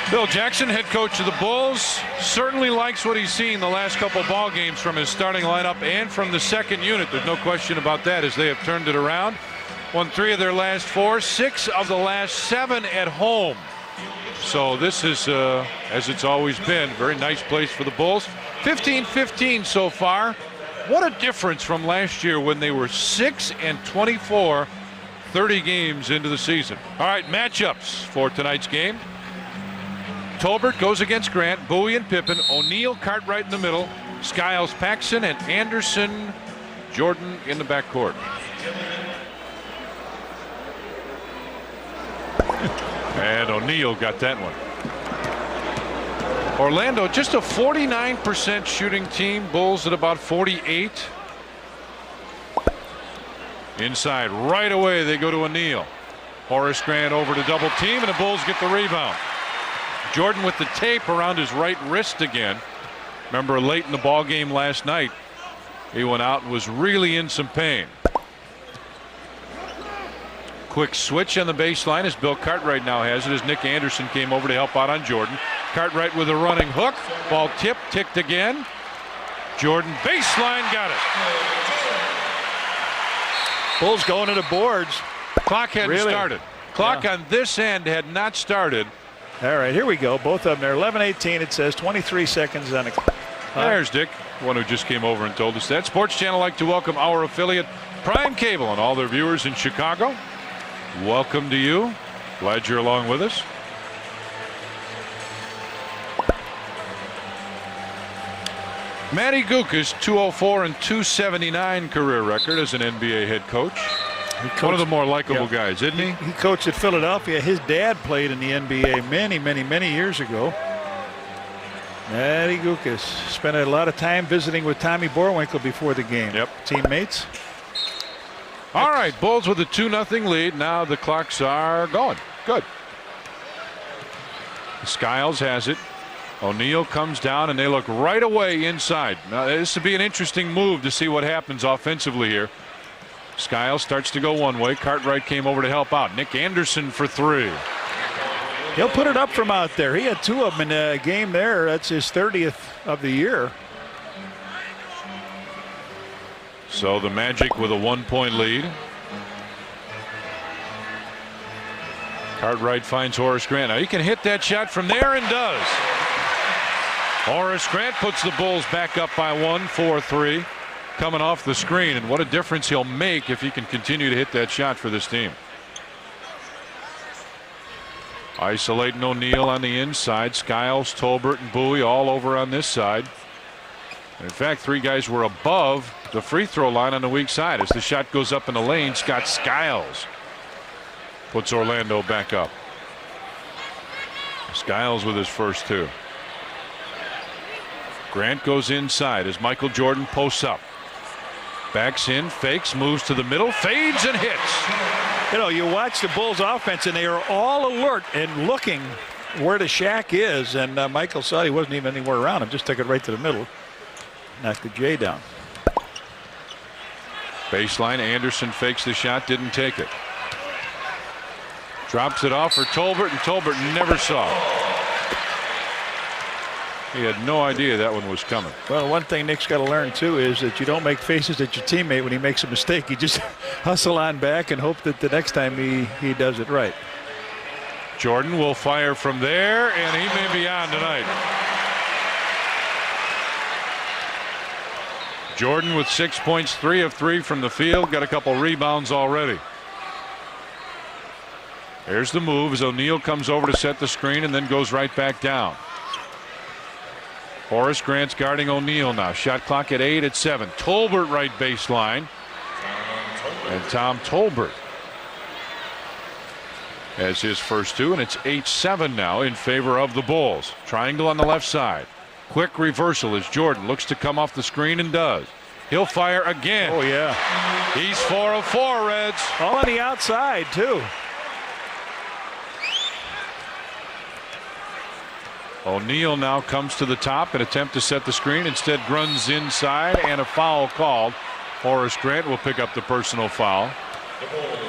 Bill Jackson, head coach of the Bulls, certainly likes what he's seen the last couple ball games from his starting lineup and from the second unit. There's no question about that, as they have turned it around. Won 3 of their last 4, 6 of the last 7 at home. So this is, as it's always been, very nice place for the Bulls. 15-15 so far. What a difference from last year when they were 6-24, 30 games into the season. All right, matchups for tonight's game. Tolbert goes against Grant, Bowie and Pippen, O'Neal, Cartwright in the middle, Skiles, Paxson, and Anderson, Jordan in the backcourt. And O'Neal got that one. Orlando, just a 49% shooting team. Bulls at about 48. Inside, right away, they go to O'Neal. Horace Grant over to double team, and the Bulls get the rebound. Jordan with the tape around his right wrist again. Remember, late in the ball game last night, he went out and was really in some pain. Quick switch on the baseline as Bill Cartwright now has it, as Nick Anderson came over to help out on Jordan. Cartwright with a running hook. Ball ticked again. Jordan baseline, got it. Bulls going to the boards. Clock hadn't started. Clock on this end had not started. All right, here we go. Both of them. They're 11:18. It says 23 seconds on the clock. There's Dick, one who just came over and told us that. Sports Channel like to welcome our affiliate Prime Cable and all their viewers in Chicago. Welcome to you. Glad you're along with us. Matty Gukas, 204 and 279 career record as an NBA head coach. One of the more likable guys, isn't he? He coached at Philadelphia. His dad played in the NBA many years ago. Matty Gukas spent a lot of time visiting with Tommy Borwinkle before the game. Yep. Teammates. All right, Bulls with a 2-0 lead. Now the clocks are going. Good. Skiles has it. O'Neal comes down, and they look right away inside. Now this would be an interesting move to see what happens offensively here. Skiles starts to go one way. Cartwright came over to help out. Nick Anderson for 3. He'll put it up from out there. He had 2 of them in a game there. That's his 30th of the year. So the Magic with a 1-point lead. Cartwright finds Horace Grant. Now he can hit that shot from there, and does. Horace Grant puts the Bulls back up by 1, 4-3. Coming off the screen, and what a difference he'll make if he can continue to hit that shot for this team. Isolating O'Neal on the inside. Skiles, Tolbert, and Bowie all over on this side. In fact, 3 guys were above the free throw line on the weak side. As the shot goes up in the lane, Scott Skiles puts Orlando back up. Skiles with his first 2. Grant goes inside as Michael Jordan posts up. Backs in, fakes, moves to the middle, fades and hits. You know, you watch the Bulls offense and they are all alert and looking where the shack is, and Michael saw he wasn't even anywhere around him, just took it right to the middle. Knocked the J down. Baseline, Anderson fakes the shot, didn't take it. Drops it off for Tolbert, and Tolbert never saw it. He had no idea that one was coming. Well, one thing Nick's got to learn too is that you don't make faces at your teammate when he makes a mistake. You just hustle on back and hope that the next time he does it right. Jordan will fire from there, and he may be on tonight. Jordan with 6 points, 3 of 3 from the field, got a couple rebounds already. There's the move as O'Neal comes over to set the screen and then goes right back down. Horace Grant's guarding O'Neal now. Shot clock at 8 at 7. Tolbert right baseline. And Tom Tolbert has his first 2, and it's 8-7 now in favor of the Bulls. Triangle on the left side. Quick reversal as Jordan looks to come off the screen and does. He'll fire again. Oh, yeah. He's 4 of 4, Reds. All on the outside, too. O'Neal now comes to the top and attempt to set the screen. Instead runs inside, and a foul called. Horace Grant will pick up the personal foul.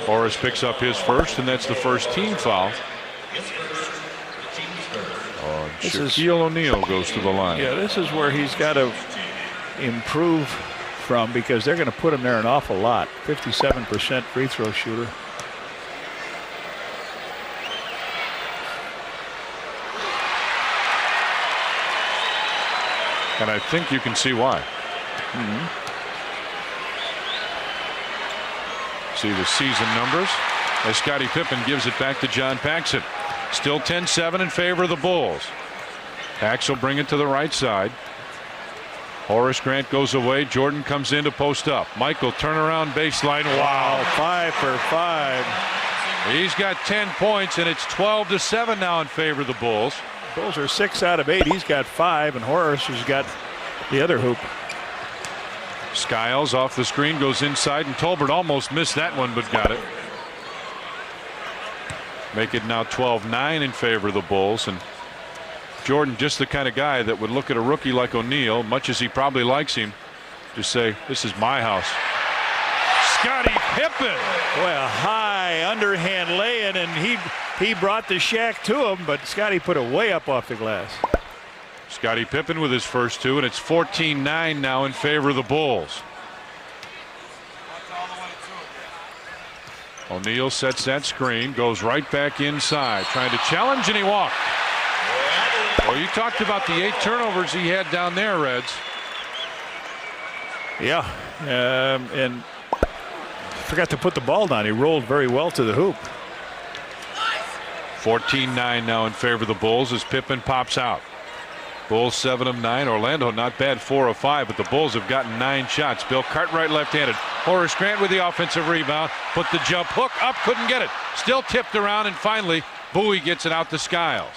Horace picks up his first, and that's the first team foul. Shaquille O'Neal goes to the line. Yeah, this is where he's got to improve from, because they're going to put him there an awful lot. 57% free throw shooter. And I think you can see why. See the season numbers as Scottie Pippen gives it back to John Paxson. Still 10-7 in favor of the Bulls. Pax will bring it to the right side. Horace Grant goes away. Jordan comes in to post up. Michael turnaround baseline. Wow. 5 for 5. He's got 10 points, and it's 12-7 now in favor of the Bulls. Bulls are 6 out of 8. He's got 5, and Horace has got the other hoop. Skiles off the screen goes inside, and Tolbert almost missed that one but got it. Make it now 12-9 in favor of the Bulls. And Jordan, just the kind of guy that would look at a rookie like O'Neal, much as he probably likes him, to say, this is my house. Scottie Pippen. Boy, a high underhand lay-in, and he brought the Shaq to him, but Scottie put it way up off the glass. Scottie Pippen with his first two, and it's 14-9 now in favor of the Bulls. O'Neal sets that screen, goes right back inside, trying to challenge, and he walked. Well, you talked about the 8 turnovers he had down there, Reds. Yeah, and forgot to put the ball down. He rolled very well to the hoop. 14-9 now in favor of the Bulls as Pippen pops out. Bulls 7 of 9. Orlando not bad, 4 of 5, but the Bulls have gotten 9 shots. Bill Cartwright left-handed. Horace Grant with the offensive rebound. Put the jump hook up, couldn't get it. Still tipped around, and finally Bowie gets it out to Skiles.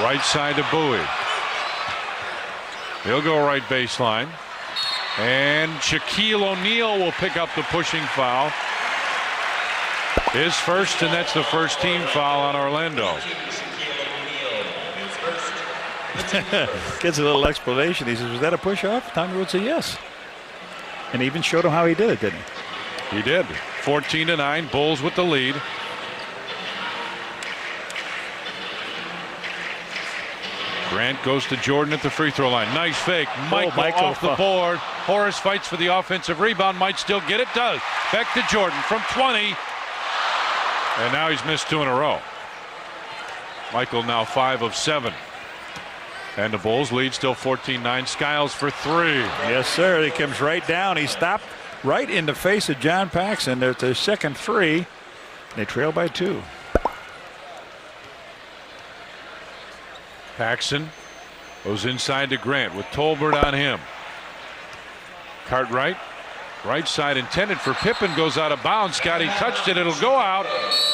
Right side to Bowie. He'll go right baseline. And Shaquille O'Neal will pick up the pushing foul. His first, and that's the first team foul on Orlando. Gets a little explanation. He says, was that a push-off? Tommy would say yes. And he even showed him how he did it, didn't he? He did. 14-9, Bulls with the lead. Grant goes to Jordan at the free throw line. Nice fake. Michael off the board. Horace fights for the offensive rebound. Might still get it. Does. Back to Jordan from 20. And now he's missed 2 in a row. Michael now 5 of 7. And the Bulls lead still 14-9. Skiles for 3. Yes, sir. He comes right down. He stopped right in the face of John Paxson. There's their second 3. They trail by 2. Paxson goes inside to Grant with Tolbert on him. Cartwright, right side intended for Pippen, goes out of bounds. Scottie touched it. It'll go out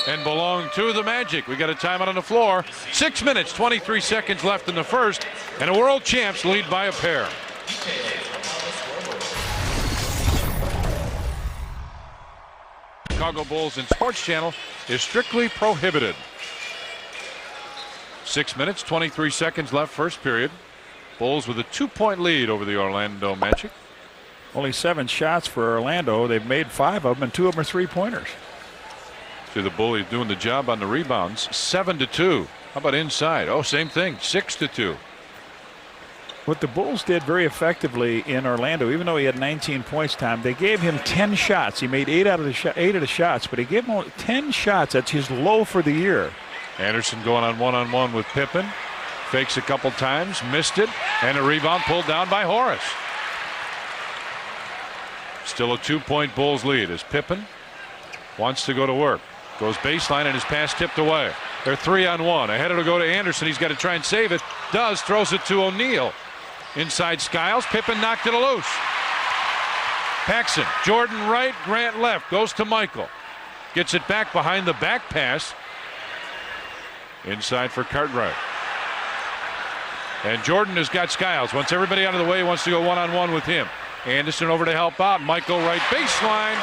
and belong to the Magic. We got a timeout on the floor. 6 minutes, 23 seconds left in the first, and the world champs lead by a pair. Chicago Bulls and Sports Channel is strictly prohibited. 6 minutes, 23 seconds left, first period. Bulls with a 2-point lead over the Orlando Magic. Only 7 shots for Orlando. They've made 5 of them, and 2 of them are 3-pointers. See the Bullies doing the job on the rebounds. 7-2. How about inside? Oh, same thing. 6-2. What the Bulls did very effectively in Orlando, even though he had 19 points, Tom, they gave him 10 shots. He made 8 of the shots, but he gave him 10 shots. That's his low for the year. Anderson going on one-on-one with Pippen. Fakes a couple times, missed it, and a rebound pulled down by Horace. Still a 2-point Bulls lead as Pippen wants to go to work. Goes baseline, and his pass tipped away. They're 3-on-1. Ahead it'll go to Anderson. He's got to try and save it. Does. Throws it to O'Neal. Inside Skiles. Pippen knocked it loose. Paxson. Jordan right. Grant left. Goes to Michael. Gets it back behind the back pass. Inside for Cartwright. And Jordan has got Skiles. Wants everybody out of the way. He wants to go one-on-one with him. Anderson over to help out. Michael right baseline.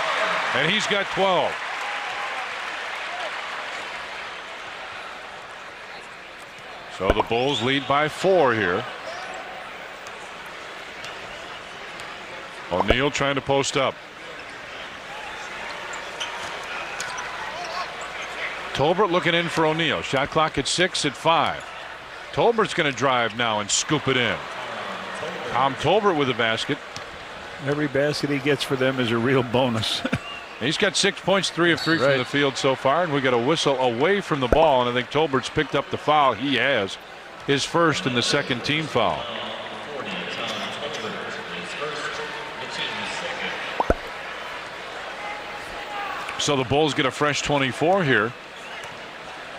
And he's got 12. So the Bulls lead by 4 here. O'Neal trying to post up. Tolbert looking in for O'Neal. Shot clock at 6 at 5. Tolbert's going to drive now and scoop it in. Tom Tolbert with a basket. Every basket he gets for them is a real bonus. He's got 6 points, 3 of 3 from the field so far, and we got a whistle away from the ball, and I think Tolbert's picked up the foul. He has his first and the second team foul. So the Bulls get a fresh 24 here.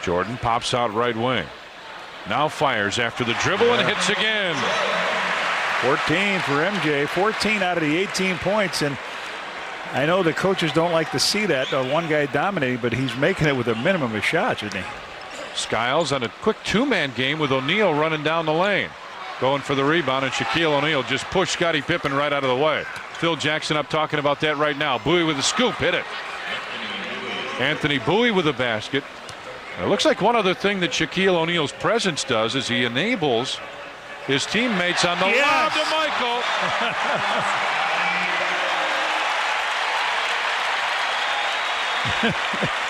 Jordan pops out right wing. Now fires after the dribble and hits again. 14 for MJ, 14 out of the 18 points, and I know the coaches don't like to see that one guy dominating, but he's making it with a minimum of shots, isn't he? Skiles on a quick two-man game with O'Neal running down the lane, going for the rebound, and Shaquille O'Neal just pushed Scottie Pippen right out of the way. Phil Jackson up talking about that right now. Bowie with a scoop, hit it. Anthony Bowie with a basket. It looks like one other thing that Shaquille O'Neal's presence does is he enables his teammates on the lob to Michael.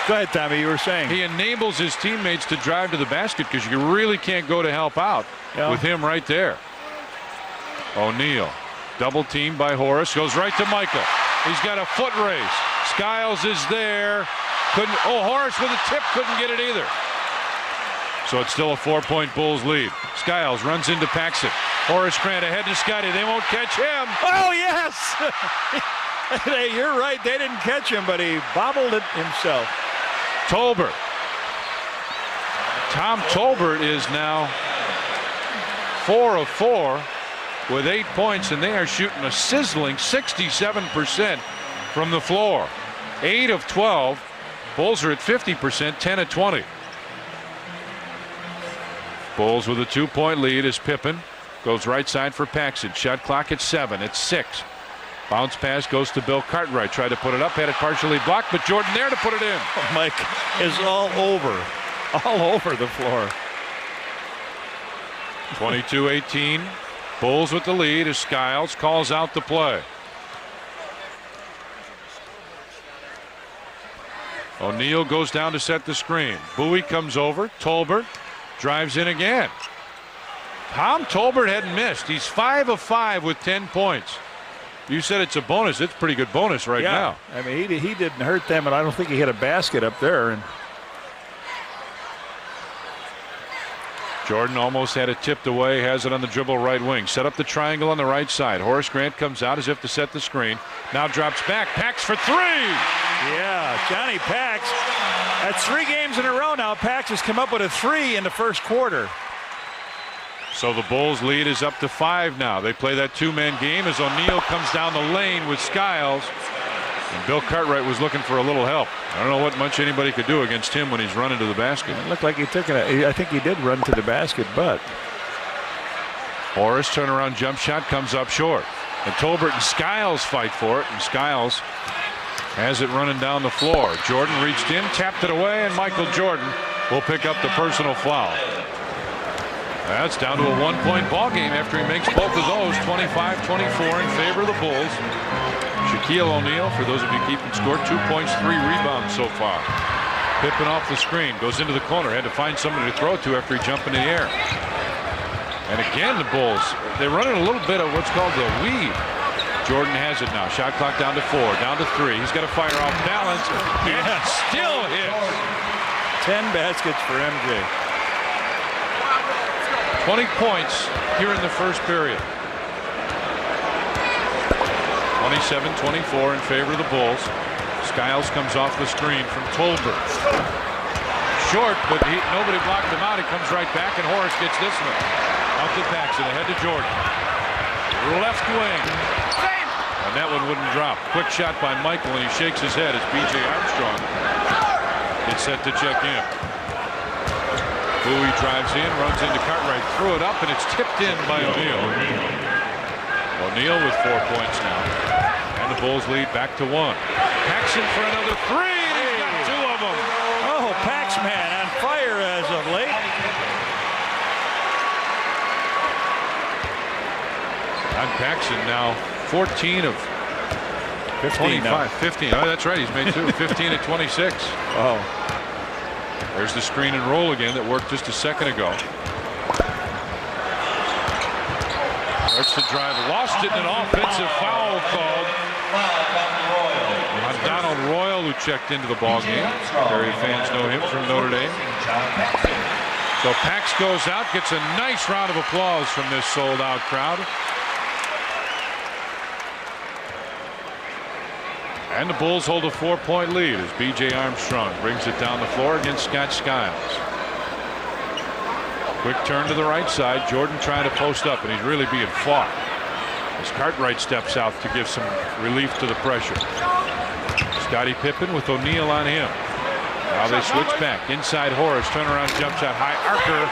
Go ahead, Tommy, you were saying. He enables his teammates to drive to the basket because you really can't go to help out with him right there. O'Neal, double teamed by Horace, goes right to Michael. He's got a foot race. Skiles is there. Horace with a tip, couldn't get it either. So it's still a 4-point Bulls lead. Skiles runs into Paxson. Horace Grant ahead to Scotty. They won't catch him. Oh, yes. You're right. They didn't catch him, but he bobbled it himself. Tolbert. Tom Tolbert is now 4 of 4 with 8 points, and they are shooting a sizzling 67% from the floor. 8 of 12. Bulls are at 50%, 10 of 20. Bulls with a 2-point lead as Pippen goes right side for Paxson. Shot clock at 7. It's 6. Bounce pass goes to Bill Cartwright. Tried to put it up, had it partially blocked, but Jordan there to put it in. Mike is all over the floor. 22-18. Bulls with the lead as Skiles calls out the play. O'Neal goes down to set the screen. Bowie comes over. Tolbert drives in again. Tom Tolbert hadn't missed. He's 5 of 5 with 10 points. You said it's a bonus. It's a pretty good bonus right now. I mean, he didn't hurt them, and I don't think he hit a basket up there. And Jordan almost had it tipped away, has it on the dribble right wing. Set up the triangle on the right side. Horace Grant comes out as if to set the screen. Now drops back. Pax for 3. Yeah, Johnny Pax. That's 3 games in a row now. Pax has come up with a 3 in the first quarter. So the Bulls lead is up to 5 now. They play that 2-man game as O'Neal comes down the lane with Skiles. And Bill Cartwright was looking for a little help. I don't know what much anybody could do against him when he's running to the basket. It looked like he took it. I think he did run to the basket, but Horace turnaround jump shot comes up short. And Tolbert and Skiles fight for it, and Skiles has it running down the floor. Jordan reached in, tapped it away, and Michael Jordan will pick up the personal foul. That's down to a 1-point ball game after he makes both of those. 25-24 in favor of the Bulls. Shaquille O'Neal, for those of you keeping score, 2 points, 3 rebounds so far. Pippen off the screen, goes into the corner, had to find somebody to throw to after he jumped in the air. And again, the Bulls, they're running a little bit of what's called the weave. Jordan has it now. Shot clock down to 4, down to 3. He's got to fire off balance. And still hits. 10 baskets for MJ. 20 points here in the first period. 27-24 in favor of the Bulls. Skiles comes off the screen from Tolbert. Short, but nobody blocked him out. He comes right back, and Horace gets this one. Out to Paxson, ahead to Jordan. Left wing. And that one wouldn't drop. Quick shot by Michael, and he shakes his head as B.J. Armstrong gets set to check in. Bowie drives in, runs into Cartwright, threw it up, and it's tipped in by O'Neal. O'Neal with 4 points now. And the Bulls lead back to 1. Paxson for another 3, and he's got 2 of them. Oh, Paxman on fire as of late. On Paxson now 14 of 15 25. 15. Oh, that's right. He's made 2. 15 at 26. Oh. There's the screen and roll again that worked just a second ago. Starts to drive, lost it, and an offensive foul called on Donald Royal, who checked into the ball game. Very fans know him from Notre Dame. So Pax goes out, gets a nice round of applause from this sold-out crowd. And the Bulls hold a 4-point lead as B.J. Armstrong brings it down the floor against Scott Skiles. Quick turn to the right side. Jordan trying to post up, and he's really being fought as Cartwright steps out to give some relief to the pressure. Scottie Pippen with O'Neal on him. Now they switch back inside. Horace, turnaround jump shot, high arcer,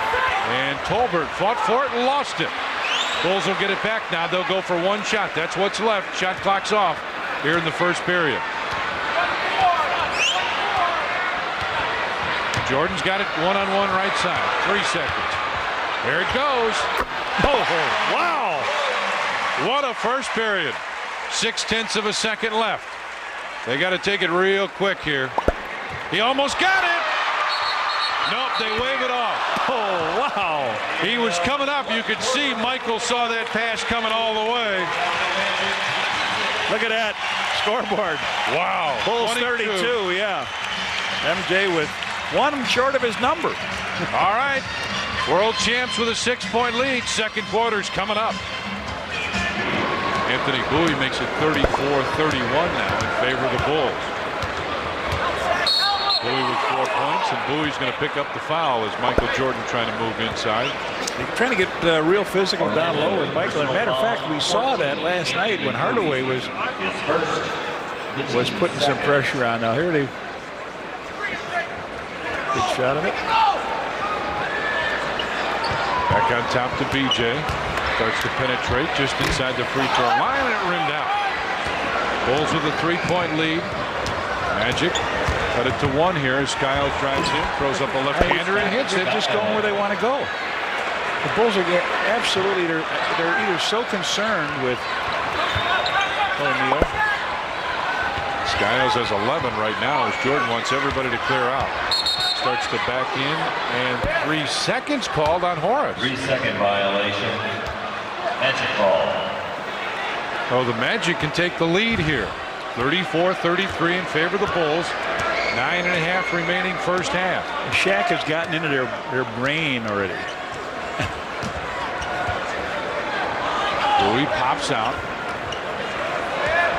and Tolbert fought for it and lost it. Bulls will get it back now. They'll go for one shot. That's what's left. Shot clock's off here in the first period. Jordan's got it one-on-one right side. 3 seconds. There it goes. Oh, wow. What a first period. 0.6 of a second left. They got to take it real quick here. He almost got it. Nope, they wave it off. Oh, wow. He was coming up. You could see Michael saw that pass coming all the way. Look at that scoreboard. Wow. Bulls 32, yeah. MJ with one short of his number. All right. World champs with a 6-point lead. Second quarter's coming up. Anthony Bowie makes it 34-31 now in favor of the Bulls. Bowie with 4 points, and Bowie's going to pick up the foul as Michael Jordan trying to move inside. They're trying to get real physical down low with Michael. As a matter of fact, we saw that last night when Hardaway was putting some pressure on. Now here they good shot of it. Back on top to BJ. Starts to penetrate just inside the free throw line, and it rimmed out. Bulls with a 3-point lead. Magic cut it to 1 here as Skiles drives in, throws up a left-hander and hits it. They're just going where they want to go. The Bulls are absolutely, they're either so concerned with O'Neal. Skiles has 11 right now as Jordan wants everybody to clear out. Starts to back in, and 3 seconds called on Horace. 3-second violation. Magic ball. Oh, the Magic can take the lead here. 34-33 in favor of the Bulls. 9.5 remaining first half. Shaq has gotten into their brain already. Bowie pops out.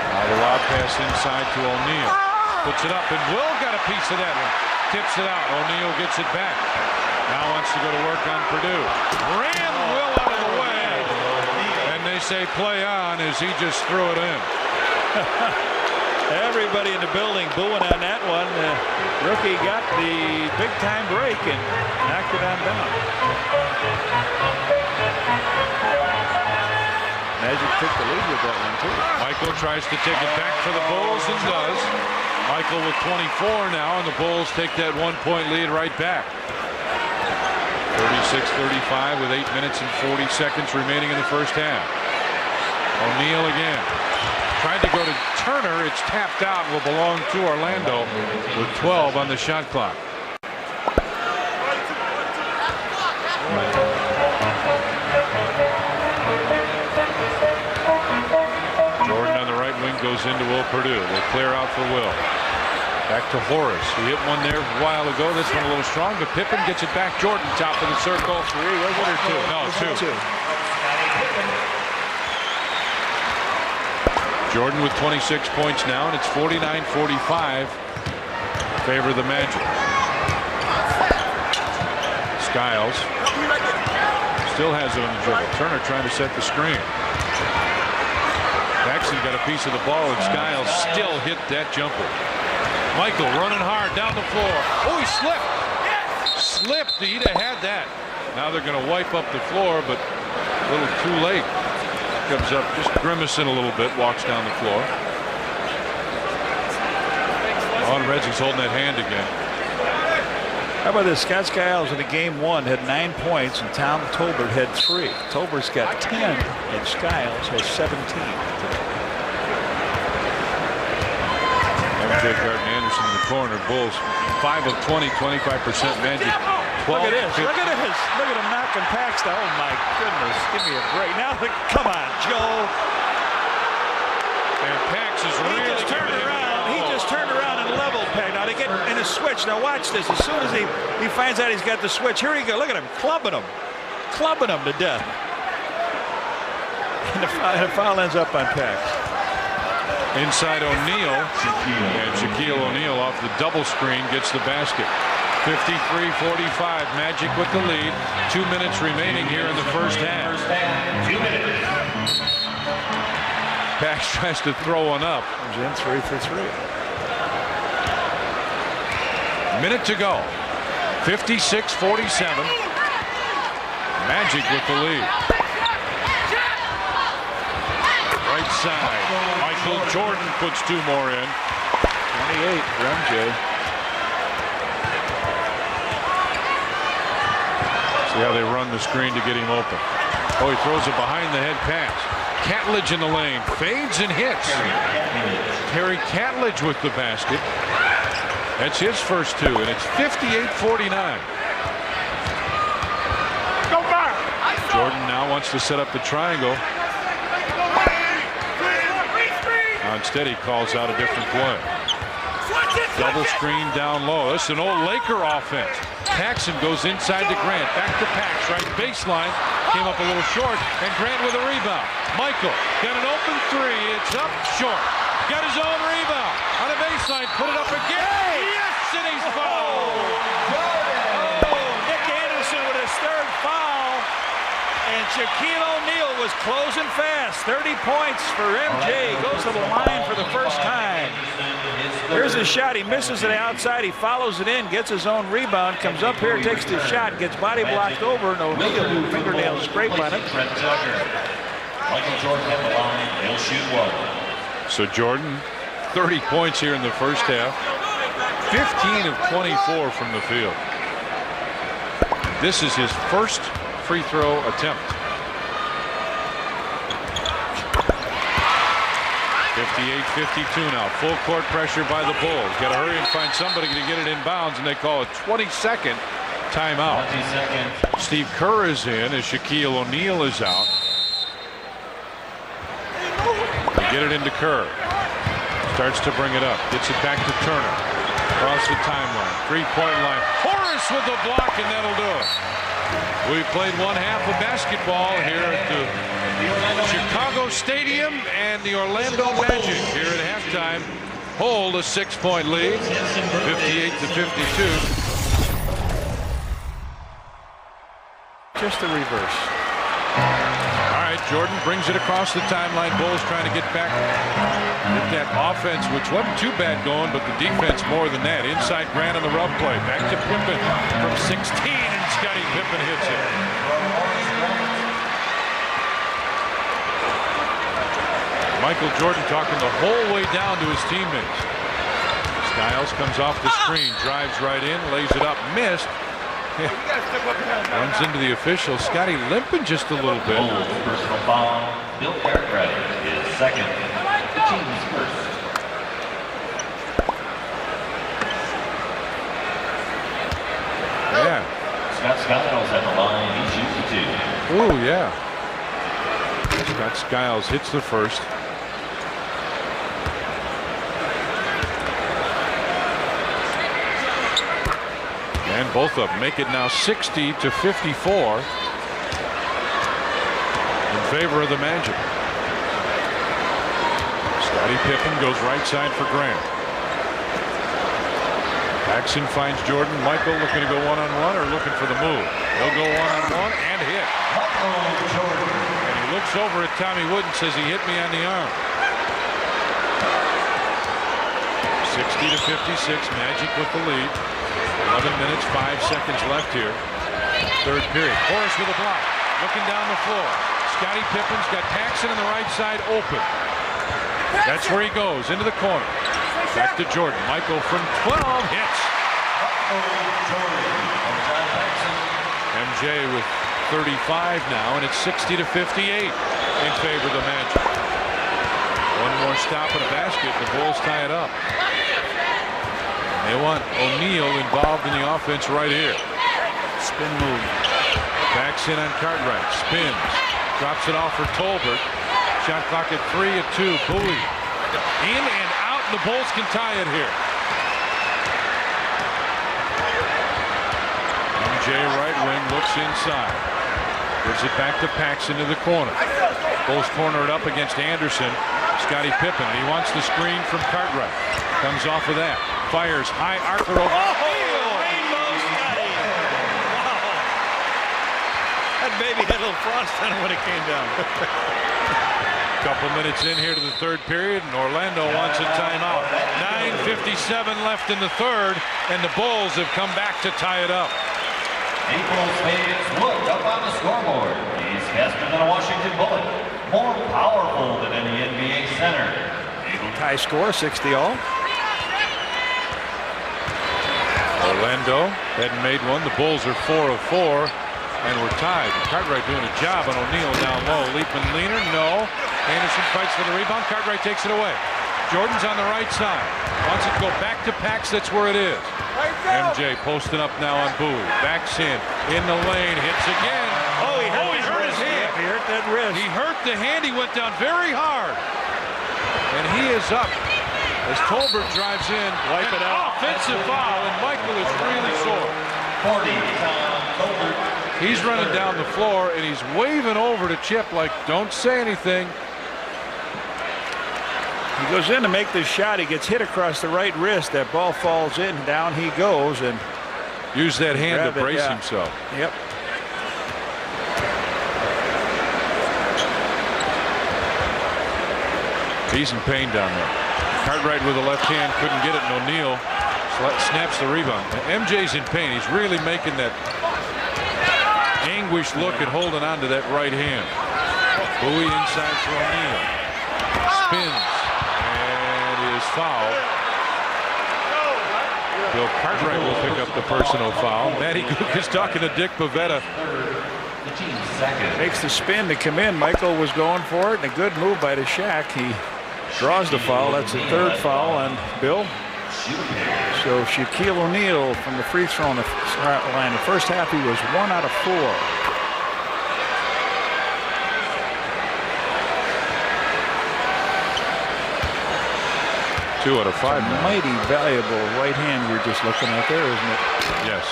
Now the lob pass inside to O'Neal. Puts it up, and Will got a piece of that one. Tips it out. O'Neal gets it back. Now wants to go to work on Purdue. Ran Will out of the way. And they say play on as he just threw it in. Everybody in the building booing on that one. The rookie got the big-time break and knocked it on down. Magic took the lead with that one, too. Michael tries to take it back for the Bulls and does. Michael with 24 now, and the Bulls take that 1-point lead right back. 36-35 with 8 minutes and 40 seconds remaining in the first half. O'Neal again. Tried to go to Turner. It's tapped out and will belong to Orlando with 12 on the shot clock. Jordan on the right wing goes into Will Purdue. They clear out for Will. Back to Horace. He hit one there a while ago. This one a little strong, but Pippen gets it back. Jordan, top of the circle. 3, was it, or 2? No, 2. Jordan with 26 points now, and it's 49-45. Favor of the Magic. Skiles still has it on the dribble. Turner trying to set the screen. Paxson got a piece of the ball, and Skiles still hit that jumper. Michael running hard down the floor. Oh, he slipped. Slipped. He'd have had that. Now they're going to wipe up the floor, but a little too late. Comes up just grimacing a little bit, walks down the floor. On Reggie's holding that hand again. How about this? Scott Skiles in the game 1 had 9 points, and Tom Tolbert had 3. Tolbert's got 10, and Skiles has 17. MJ Garden Anderson in the corner. Bulls 5 of 20, 25% Magic. Look at this. Look at this. Look at him knocking Paxton. Oh, my goodness. Give me a break. Now, come on, Joe. And Pax is really He just turned around. He just turned around and leveled Pax. Now, to get in a switch. Now, watch this. As soon as he finds out he's got the switch, here he goes. Look at him clubbing him. Clubbing him to death. And the foul ends up on Pax. Inside O'Neal. And Shaquille O'Neal off the double screen gets the basket. 53-45. Magic with the lead. 2 minutes remaining here in the first half. 2 minutes. Pax tries to throw one up. He's in 3 for 3. Minute to go. 56-47. Magic with the lead. Right side. Michael Jordan puts 2 more in. 28 for MJ. See how they run the screen to get him open. Oh, he throws a behind-the-head pass. Catledge in the lane. Fades and hits. Terry Catledge with the basket. That's his first 2, and it's 58-49. Jordan now wants to set up the triangle. Instead, he calls out a different play. Double screen down low. This is an old Laker offense. Paxson goes inside to Grant. Back to Pax. Right baseline. Came up a little short. And Grant with a rebound. Michael got an open 3. It's up short. Got his own rebound. On the baseline. Put it up again. Yes! And he's fouled. Nick Anderson with his 3rd foul. And Shaquille O'Neal was closing fast. 30 points for MJ. Goes to the line for the first time. Here's his shot. He misses it outside. He follows it in, gets his own rebound, comes up here, takes the shot, gets body blocked over, and O'Neal fingernail scrape on it. Michael Jordan at the line. He'll shoot 1. So Jordan, 30 points here in the first half. 15 of 24 from the field. This is his first free throw attempt. 58-52 now. Full court pressure by the Bulls. Got to hurry and find somebody to get it in bounds, and they call a 20-second timeout. 20 seconds. Steve Kerr is in as Shaquille O'Neal is out. They get it into Kerr. Starts to bring it up. Gets it back to Turner. Across the timeline. 3-point line. Horace with the block, and that'll do it. We played 1 half of basketball here at the Chicago Stadium, and the Orlando Magic here at halftime hold a 6-point lead, 58-52. Just the reverse. All right, Jordan brings it across the timeline. Bulls trying to get back with that offense, which wasn't too bad going, but the defense more than that. Inside Grant on the rub play. Back to Pippen from 16, and Scottie Pippen hits it. Michael Jordan talking the whole way down to his teammates. Skiles comes off the screen, drives right in, lays it up, missed. Runs into the official. Scottie limping just a little bit. Bulls personal foul. Bill Cartwright is second. The team's first. Yeah. Scott Skiles at the line. He shoots the 2. Oh, yeah. Scott Skiles hits the first. And both of them make it now 60-54 in favor of the Magic. Scottie Pippen goes right side for Grant. Paxson finds Jordan. Michael looking to go one-on-one or looking for the move. He'll go one-on-one and hit. And he looks over at Tommy Wood and says he hit me on the arm. 60-56, Magic with the lead. 11 minutes, 5 seconds left here. 3rd period. Horace with a block. Looking down the floor. Scottie Pippen's got Paxson on the right side open. That's where he goes, into the corner. Back to Jordan. Michael from 12 hits. MJ with 35 now, and it's 60-58 in favor of the Magic. One more stop at a basket. The Bulls tie it up. They want O'Neal involved in the offense right here. Spin move. Backs in on Cartwright. Spins. Drops it off for Tolbert. Shot clock at 3 at 2. Bowie. In and out, and the Bulls can tie it here. MJ right wing looks inside. Gives it back to Paxson to the corner. Bulls corner it up against Anderson. Scottie Pippen, and he wants the screen from Cartwright. Comes off of that. Fires high archer over. Rainbow Scottie! Wow. That baby had a little frost on it when it came down. Couple minutes in here to the third period, and Orlando wants a timeout. 9:57 left in the third, and the Bulls have come back to tie it up. Naples Stadium's look up on the scoreboard. He's faster than a Washington Bullet. More powerful than any NBA center. High score, 60-all. Orlando hadn't made one. The Bulls are 4 of 4, and we're tied. Cartwright doing a job on O'Neal down low. Leapman leaner, no. Anderson fights for the rebound. Cartwright takes it away. Jordan's on the right side. Wants it to go back to Pax. That's where it is. MJ posting up now on Bowie. Backs in the lane. Hits again. He hurt his hand. He hurt that wrist. He hurt the hand. He went down very hard. And he is up as Tolbert drives in. Wipe it out. Offensive foul, and Michael is really sore. 40 on Tolbert. He's running down the floor, and he's waving over to Chip like, don't say anything. He goes in to make this shot. He gets hit across the right wrist. That ball falls in. Down he goes. And use that hand to grab it, brace yeah. himself. Yep. He's in pain down there. Cartwright with the left hand couldn't get it, and O'Neal snaps the rebound. MJ's in pain. He's really making that anguished look and holding on to that right hand. Bowie inside for O'Neal. Spins and is fouled. Bill Cartwright will pick up the personal foul. Matty Gook is talking to Dick Pavetta. Makes the spin to come in. Michael was going for it, and a good move by the Shack. He draws the foul. That's the third foul on Bill. So Shaquille O'Neal from the free throw line. The first half he was 1 out of 4. 2 out of 5 now. Mighty valuable right hand we're just looking at there, isn't it? Yes.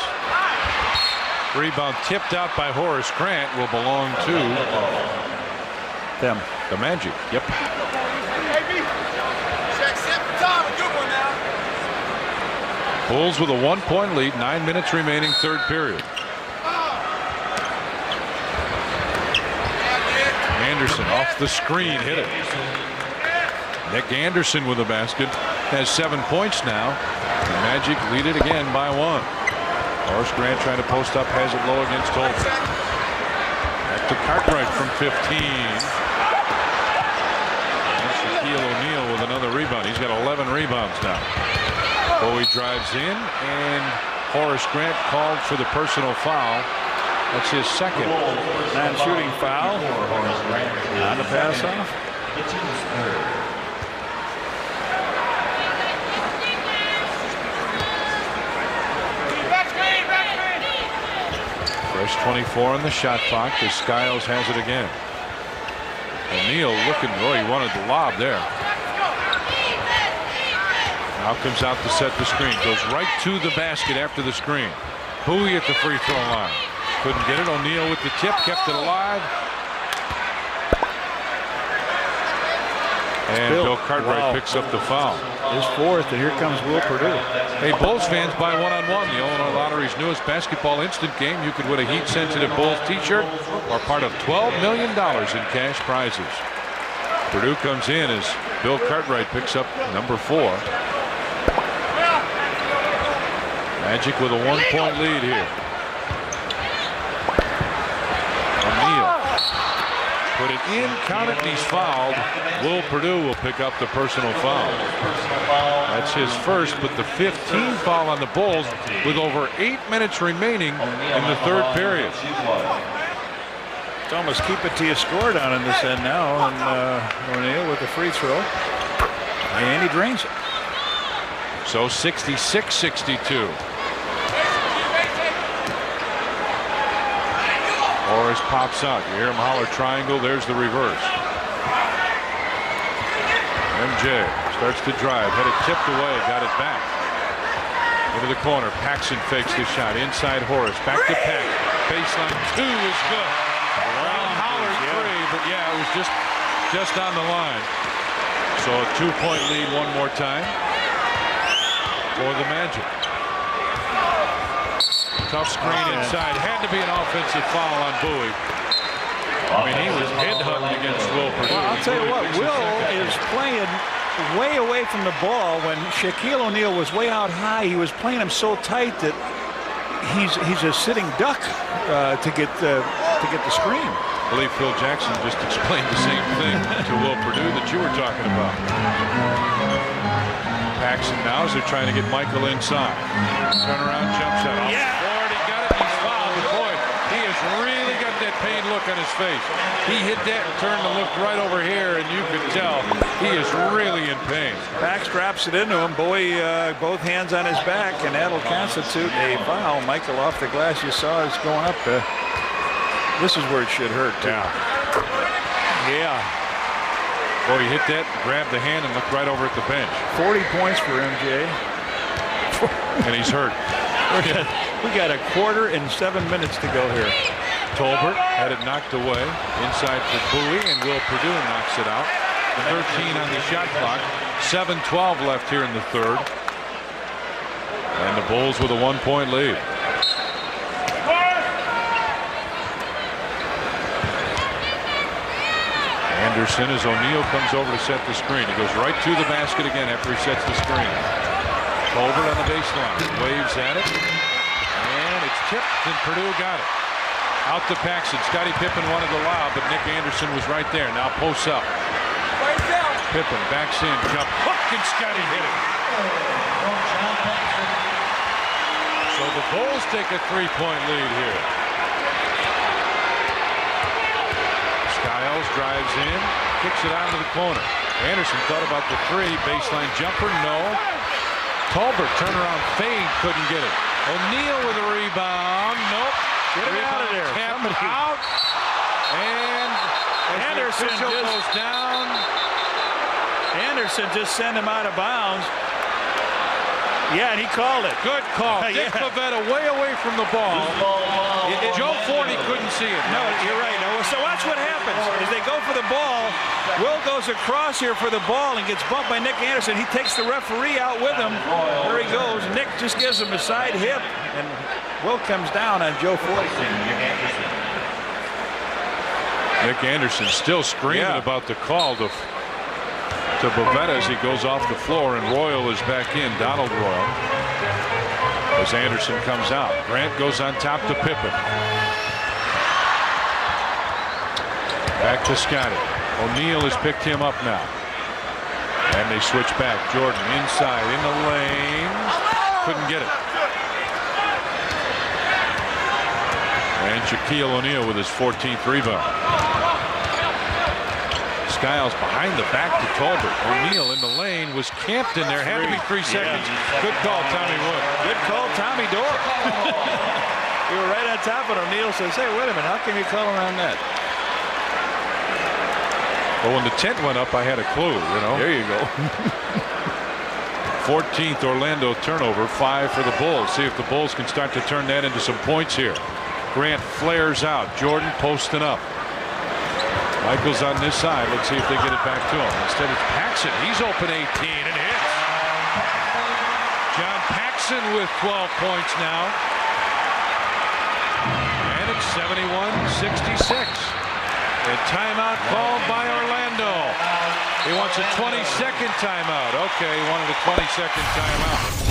Rebound tipped out by Horace Grant will belong to them. The Magic. Yep. Bulls with a 1-point lead, 9 minutes remaining, third period. Anderson off the screen, hit it. Nick Anderson with a basket, has 7 points now. The Magic lead it again by 1. Horace Grant trying to post up, has it low against Tolbert. Back to Cartwright from 15. And Shaquille O'Neal with another rebound. He's got 11 rebounds now. Bowie drives in, and Horace Grant called for the personal foul. That's his second. Non-shooting foul on the pass off. Fresh 24 on the shot clock as Skiles has it again. O'Neal looking, he wanted the lob there. Now comes out to set the screen. Goes right to the basket after the screen. Bowie at the free throw line. Couldn't get it. O'Neal with the tip, kept it alive. And Bill Cartwright picks up the foul. His fourth, and here comes Will Purdue. Hey, Bulls fans, buy one-on-one. The Illinois Lottery's newest basketball instant game. You could win a heat-sensitive Bulls t-shirt or part of $12 million in cash prizes. Purdue comes in as Bill Cartwright picks up number 4. Magic with a 1-point lead here. O'Neal put it in, count it, and he's fouled. Will Purdue will pick up the personal foul. That's his first, but the 15th foul on the Bulls with over 8 minutes remaining in the third period. It's almost keep it to you score down in this end now, and O'Neal with the free throw, and he drains it. So 66-62. Horace pops out. You hear him holler triangle. There's the reverse. MJ starts to drive. Had it tipped away. Got it back. Into the corner. Paxson fakes the shot. Inside Horace. Back to Pax. Baseline 2 is good. Holler 3, but yeah, it was just on the line. So a 2-point lead one more time for the Magic. Tough screen inside. Had to be an offensive foul on Bowie. I mean, he was head-hunting against Will Perdue. Well, I'll tell you what, Will is playing way away from the ball. When Shaquille O'Neal was way out high, he was playing him so tight that he's a sitting duck to get the screen. I believe Phil Jackson just explained the same thing to Will Perdue that you were talking about. Paxson now as they're trying to get Michael inside. Turnaround jump shot. Yeah. He got it. He's fouled. But boy, he has really got that pained look on his face. He hit that and turned to look right over here, and you could tell he is really in pain. Pax drops it into him. Bowie, both hands on his back, and that'll constitute a foul. Michael off the glass. You saw is going up. This is where it should hurt, too. Yeah. Boy, he hit that, grabbed the hand, and looked right over at the bench. 40 points for MJ. And he's hurt. We got a quarter and 7 minutes to go here. Tolbert had it knocked away. Inside for Bowie, and Will Perdue knocks it out. 13 on the shot clock. 7:12 left here in the third. And the Bulls with a 1-point lead. Anderson as O'Neal comes over to set the screen. He goes right to the basket again after he sets the screen. Tolbert on the baseline. Waves at it. And it's tipped, and Perdue got it. Out to Paxson. Scottie Pippen wanted to lob, but Nick Anderson was right there. Now posts up. Pippen backs in. Jump hook, and Scottie hit it. So the Bulls take a 3-point lead here. Skiles drives in, kicks it out to the corner. Anderson thought about the 3. Baseline jumper, no. Tolbert turnaround fade, couldn't get it. O'Neal with a rebound, nope. Get him out of there. Out. And Anderson goes down. Anderson just sent him out of bounds. Yeah, and he called it. Good call. Dick Pavetta way away from the ball. Joe Forney couldn't see it. No, you're right. No, so watch what happens. As they go for the ball, Will goes across here for the ball and gets bumped by Nick Anderson. He takes the referee out with him. There he goes. Nick just gives him a side hip, and Will comes down on Joe Forney. Nick Anderson still screaming about the call to Pavetta as he goes off the floor, and Royal is back in. Donald Royal as Anderson comes out. Grant goes on top to Pippen. Back to Scottie. O'Neal has picked him up now. And they switch back. Jordan inside in the lane. Couldn't get it. And Shaquille O'Neal with his 14th rebound. Skiles behind the back to Tolbert. O'Neal in the lane was camped in there. Had to be 3 seconds. Good call, Tommy Wood. Good call, Tommy Dorr. We were right on top, and O'Neal says, hey, wait a minute, how can you call around that? But when the tent went up, I had a clue, you know. There you go. 14th Orlando turnover, 5 for the Bulls. See if the Bulls can start to turn that into some points here. Grant flares out. Jordan posting up. Michael's on this side. Let's see if they get it back to him. Instead, it's Paxson. He's open 18 and hits. John Paxson with 12 points now. And it's 71-66. A timeout called by Orlando. He wants a 20-second timeout. Okay, he wanted a 20-second timeout.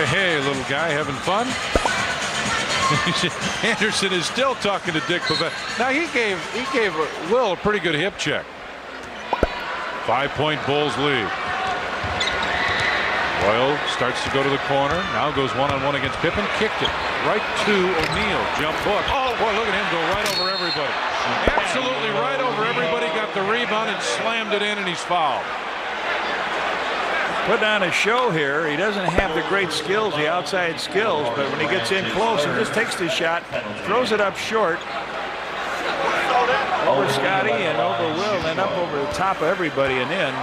Hey, little guy, having fun? Anderson is still talking to Dick Pavetta. Now he gave Will a pretty good hip check. 5-point Bulls lead. Royal starts to go to the corner. Now goes one-on-one against Pippen. Kicked it right to O'Neal. Jump hook. Oh boy, look at him go right over everybody. everybody. Absolutely right over everybody. Got the rebound and slammed it in, and he's fouled. Put on a show here. He doesn't have the great skills, the outside skills, but when he gets in close, he just takes the shot, throws it up short. Over Scotty and over Will, and up over the top of everybody and in.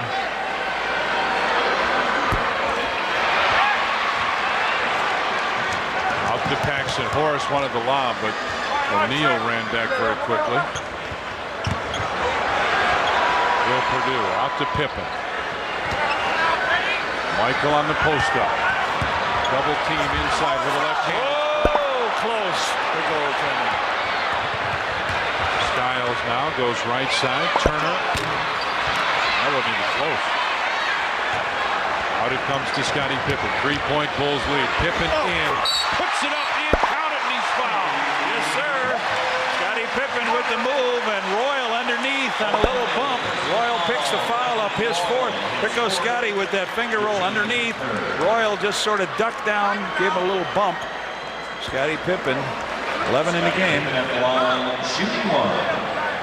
Out to Paxson. Horace wanted the lob, but O'Neal ran back very quickly. Will Perdue out to Pippen. Michael on the post-up. Double team inside with a left hand. Oh, close. The goaltender. Skiles now goes right side. Turner. That wasn't even close. Out it comes to Scottie Pippen. 3-point Bulls lead. Pippen in. Puts it up in. Count it, and he's fouled. Yes, sir. Scottie Pippen with the move, and Royal underneath on a little bump. Royal picks the foul up, his fourth. There goes Scotty with that finger roll underneath. Royal just sort of ducked down, gave him a little bump. Scottie Pippen, 11 in the game.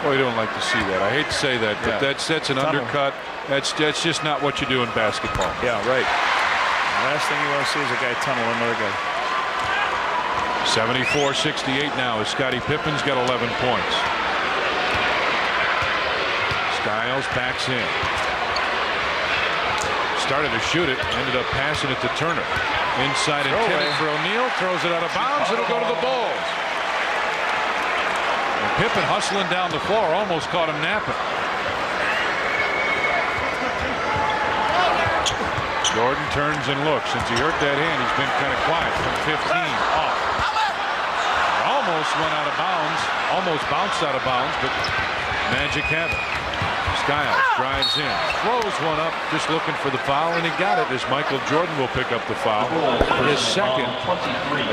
Boy, you don't like to see that. I hate to say that, but that's an Tunnel. undercut. That's just not what you do in basketball. Yeah, right. The last thing you want to see is a guy tunnel another guy. 74-68 now as Scottie Pippen's got 11 points. Skiles backs in. Started to shoot it, ended up passing it to Turner. Inside intended for O'Neal, throws it out of bounds. It'll go to the Bulls. And Pippen hustling down the floor, almost caught him napping. Jordan turns and looks. Since he hurt that hand, he's been kind of quiet from 15 off. Almost went out of bounds, almost bounced out of bounds, but Magic had it. Skiles drives in, throws one up, just looking for the foul, and he got it as Michael Jordan will pick up the foul. His second,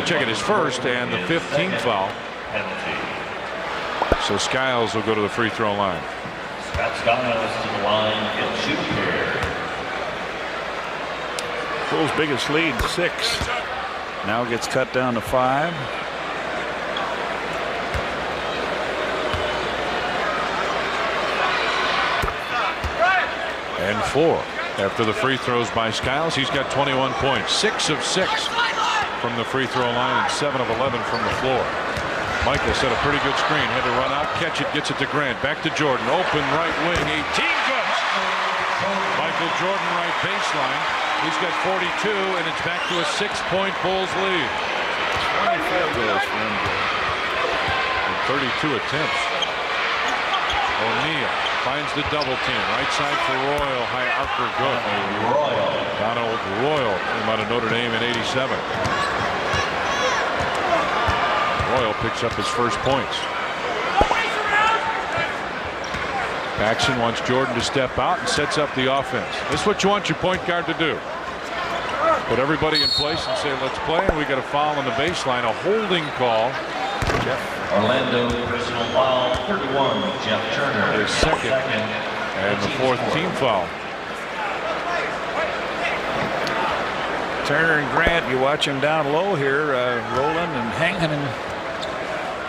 check it, his first and the 15th foul. So Skiles will go to the free throw line. Scott Skiles to the line and shoot here. Bulls' biggest lead, 6. Now gets cut down to 5. And 4 after the free throws by Skiles. He's got 21 points, 6 of 6 from the free throw line and 7 of 11 from the floor. Michael set a pretty good screen, had to run out, catch it, gets it to Grant, back to Jordan, open right wing, 18 good. Michael Jordan right baseline. He's got 42, and it's back to a 6-point Bulls lead. 25 goals for him. And 32 attempts. O'Neal finds the double team. Right side for Royal. High archer good. Donald Royal came out of Notre Dame in '87. Royal picks up his first points. Paxson wants Jordan to step out and sets up the offense. This is what you want your point guard to do. Put everybody in place and say, let's play. And we got a foul on the baseline. A holding call. Orlando personal foul 31. Jeff Turner. His second and the 4th team foul. Turner and Grant, you watch him down low here, rolling and hanging. And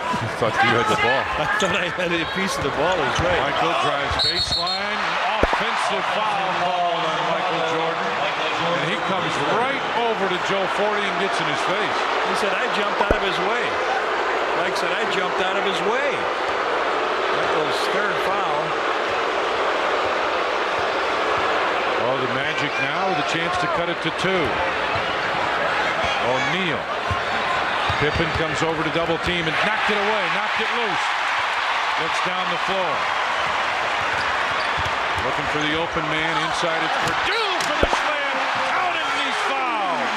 I thought you had the ball. I thought I had a piece of the ball. Is right. Michael drives baseline. Offensive foul called on Michael Jordan. And he comes right over to Joe Forty and gets in his face. He said, I jumped out of his way. Mike said, I jumped out of his way. Michael's 3rd foul. Oh, the Magic now with a chance to cut it to 2. O'Neal. Pippen comes over to double team and knocked it away, knocked it loose. Looks down the floor. Looking for the open man inside. It's Perdue for the slam. Out and he's fouled.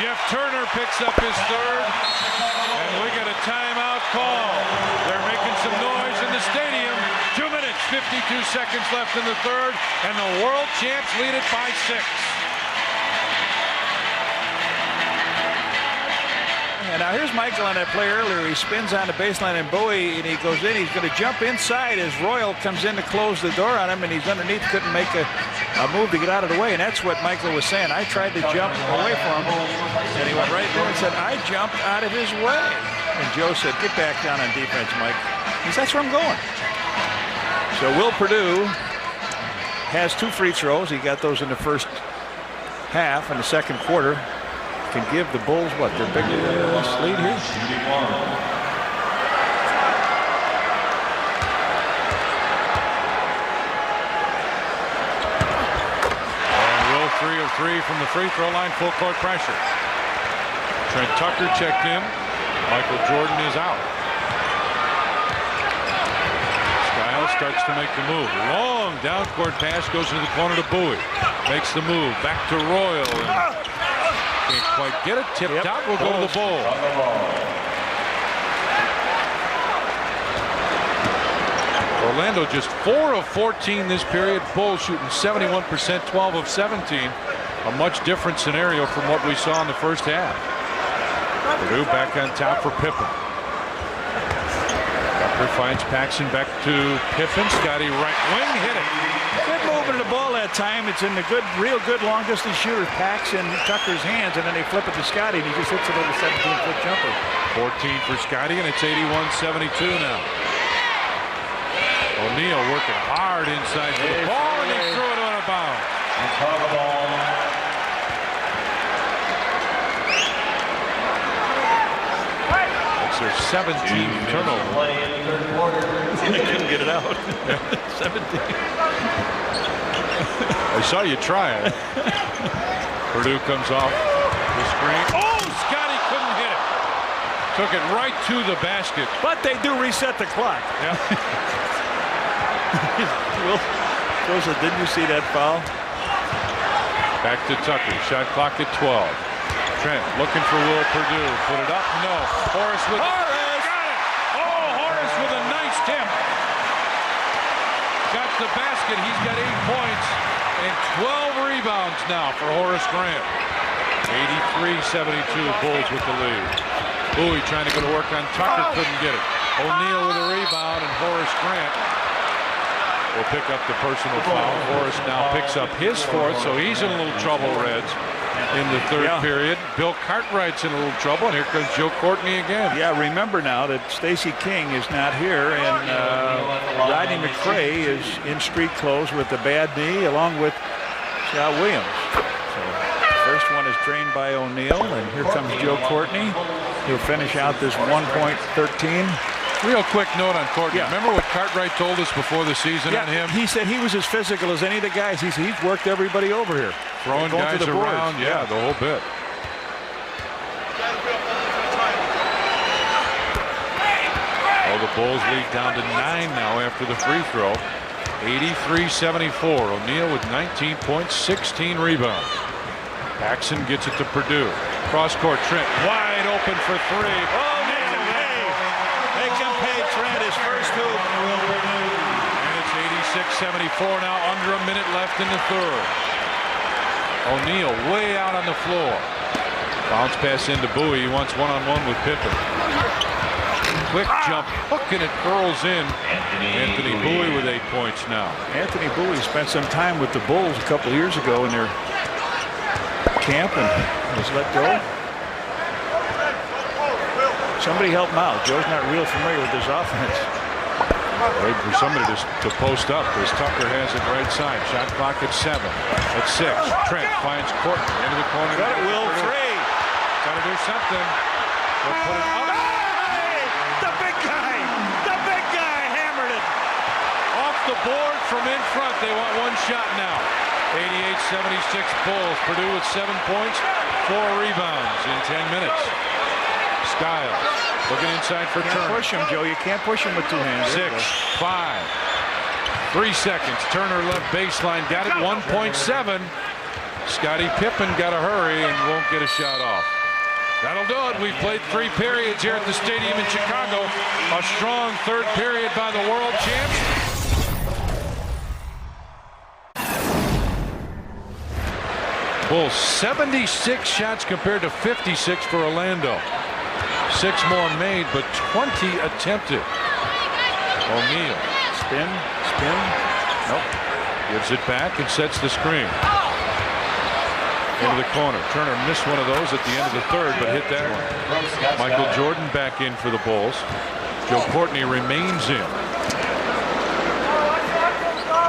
Jeff Turner picks up his 3rd. And we got a timeout call. They're making some noise in the stadium. 2 minutes, 52 seconds left in the 3rd. And the world champs lead it by 6. And now here's Michael on that play earlier. He spins on the baseline and Bowie, and he goes in. He's going to jump inside as Royal comes in to close the door on him, and he's underneath, couldn't make a move to get out of the way. And that's what Michael was saying. I tried to jump away from him, and he went right there and said, I jumped out of his way. And Joe said, get back down on defense, Mike. He said, that's where I'm going. So Will Perdue has 2 free throws. He got those in the first half. In the second quarter, can give the Bulls what, their biggest lead here? And Will 3 of 3 from the free throw line, full court pressure. Trent Tucker checked in. Michael Jordan is out. Skiles starts to make the move. Long down court pass goes into the corner to Bowie. Makes the move back to Royal. And can't quite get it. Tip top will go to the Bulls. Orlando just 4 of 14 this period. Bulls shooting 71%, 12 of 17. A much different scenario from what we saw in the first half. Purdue back on top for Pippen. Tucker finds Paxson back to Pippen. Scotty right wing, hit it. Good movement of the ball that time. It's in the real good long distance shooter Paxson Tucker's hands, and then they flip it to Scotty, and he just hits it over 17-foot jumper. 14 for Scotty, and it's 81-72 now. O'Neal working hard inside for the ball, and they threw it out of bounds. That's their 17th turnover. They couldn't get it out. 17. I saw you try it. Purdue comes off the screen. Oh, Scotty couldn't hit it. Took it right to the basket. But they do reset the clock. Yeah. Will said, didn't you see that foul? Back to Tucker. Shot clock at 12. Trent looking for Will Perdue. Put it up. No. Horace with it. Got it. Oh, Horace with a nice tip. Got the basket. He's got 8 points and 12 rebounds now for Horace Grant. 83-72. Bulls with the lead. Bowie trying to go to work on Tucker. Couldn't get it. O'Neal with a rebound, and Horace Grant will pick up the personal foul. Horace now picks up his 4th, so he's in a little trouble, Reds, in the 3rd period. Bill Cartwright's in a little trouble, and here comes Joe Courtney again. Yeah, remember now that Stacey King is not here, and Rodney McRae is in street clothes with a bad knee, along with Scott Williams. So the first one is drained by O'Neal, and here comes Joe Courtney. He'll finish out this 1.13. Real quick note on Courtney. Remember what Cartwright told us before the season on him? He said he was as physical as any of the guys. He said he's worked everybody over here. Throwing guys around, yeah, the whole bit. Oh, the Bulls lead down to 9 now after the free throw. 83-74. O'Neal with 19 points, 16 rebounds. Paxson gets it to Purdue. Cross court, Trent wide open for 3. Oh, they can pay Trent his first hoop. And it's 86-74 now, under a minute left in the 3rd. O'Neal way out on the floor. Bounce pass into Bowie. He wants one-on-one with Pippen. Quick jump, hook, and it curls in. Anthony Bowie with 8 points now. Anthony Bowie spent some time with the Bulls a couple years ago in their camp and was let go. Somebody help him out. Joe's not real familiar with his offense. Wait for somebody to post up as Tucker has it right side. Shot clock at 7. At 6. Trent finds Courtney into the corner. Got it, Will. 3. Got to do something. They'll put it up. The big guy hammered it. Off the board from in front. They want one shot now. 88-76 Bulls. Purdue with 7 points, 4 rebounds in 10 minutes. Skiles looking inside for Turner. Can't push him, Joe. You can't push him with 2 hands. 6, 5, 3 seconds. Turner left baseline. Got it. 1.7. Scottie Pippen got to hurry and won't get a shot off. That'll do it. We've played 3 periods here at the stadium in Chicago. A strong 3rd period by the world champs. Bulls 76 shots compared to 56 for Orlando. 6 more made, but 20 attempted. O'Neal. Spin. Nope. Gives it back and sets the screen. into the corner. Turner missed one of those at the end of the third, but hit that one. Michael Jordan back in for the Bulls. Joe Courtney remains in.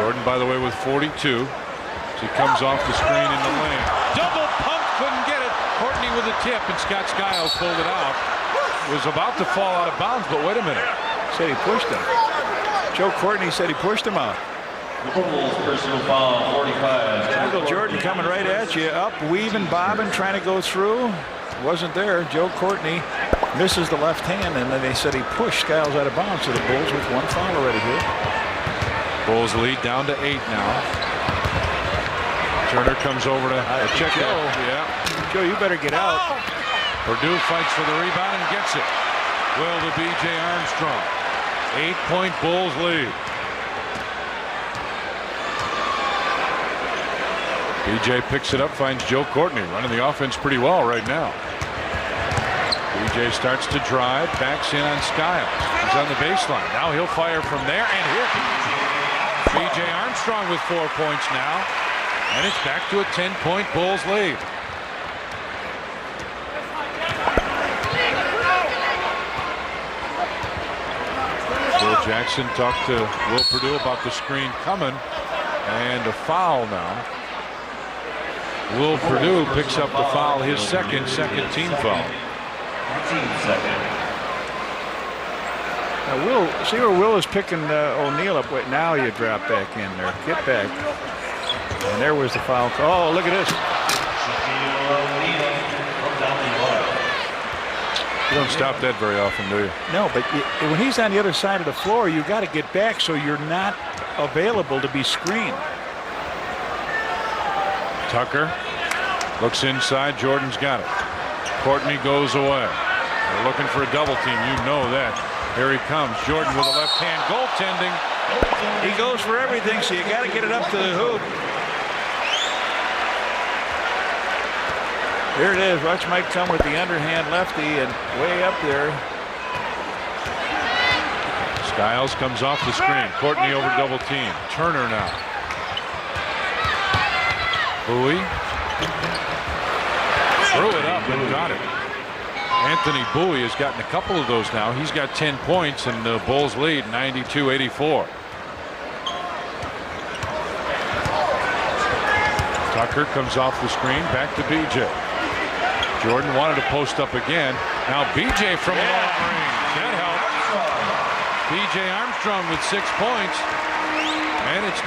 Jordan, by the way, with 42. As he comes off the screen in the lane. Double pump, couldn't get it. Courtney with a tip, and Scott Skiles pulled it out. Was about to fall out of bounds, but wait a minute. Said he pushed him. Joe Courtney said he pushed him out. Bulls personal foul 45. Michael Jordan coming right at you, up, weaving, bobbing, trying to go through. Wasn't there. Joe Courtney misses the left hand, and then they said he pushed Skiles out of bounds. So the Bulls with one foul already here. Bulls lead down to 8 now. Turner comes over to check Joe. out. Yeah. Joe, you better get out. Purdue fights for the rebound and gets it. Will to B.J. Armstrong. 8-point Bulls lead. B.J. picks it up, finds Joe Courtney running the offense pretty well right now. B.J. starts to drive, backs in on Skiles. He's on the baseline. Now he'll fire from there, and here B.J. Armstrong with 4 points now. And it's back to a 10-point Bulls lead. Bill Jackson talked to Will Perdue about the screen coming, and a foul now. Will Perdue picks up the foul, his second team foul. Now Will, see where Will is picking O'Neal up. Wait, now you drop back in there. Get back. And there was the foul call. Oh, look at this. You don't stop that very often, do you? No, but when he's on the other side of the floor, you got to get back so you're not available to be screened. Tucker looks inside. Jordan's got it. Courtney goes away. They're looking for a double team. You know that. Here he comes. Jordan with a left hand goaltending. He goes for everything, so you got to get it up to the hoop. Here it is. Watch Mike come with the underhand lefty and way up there. Skiles comes off the screen. Courtney over double team. Turner now. Bowie threw it up and got it. Anthony Bowie has gotten a couple of those now. He's got 10 points, and the Bulls lead 92-84. Tucker comes off the screen, back to B.J. Jordan wanted to post up again. Now B.J. from long range. That helps. B.J. Armstrong with 6 points. And it's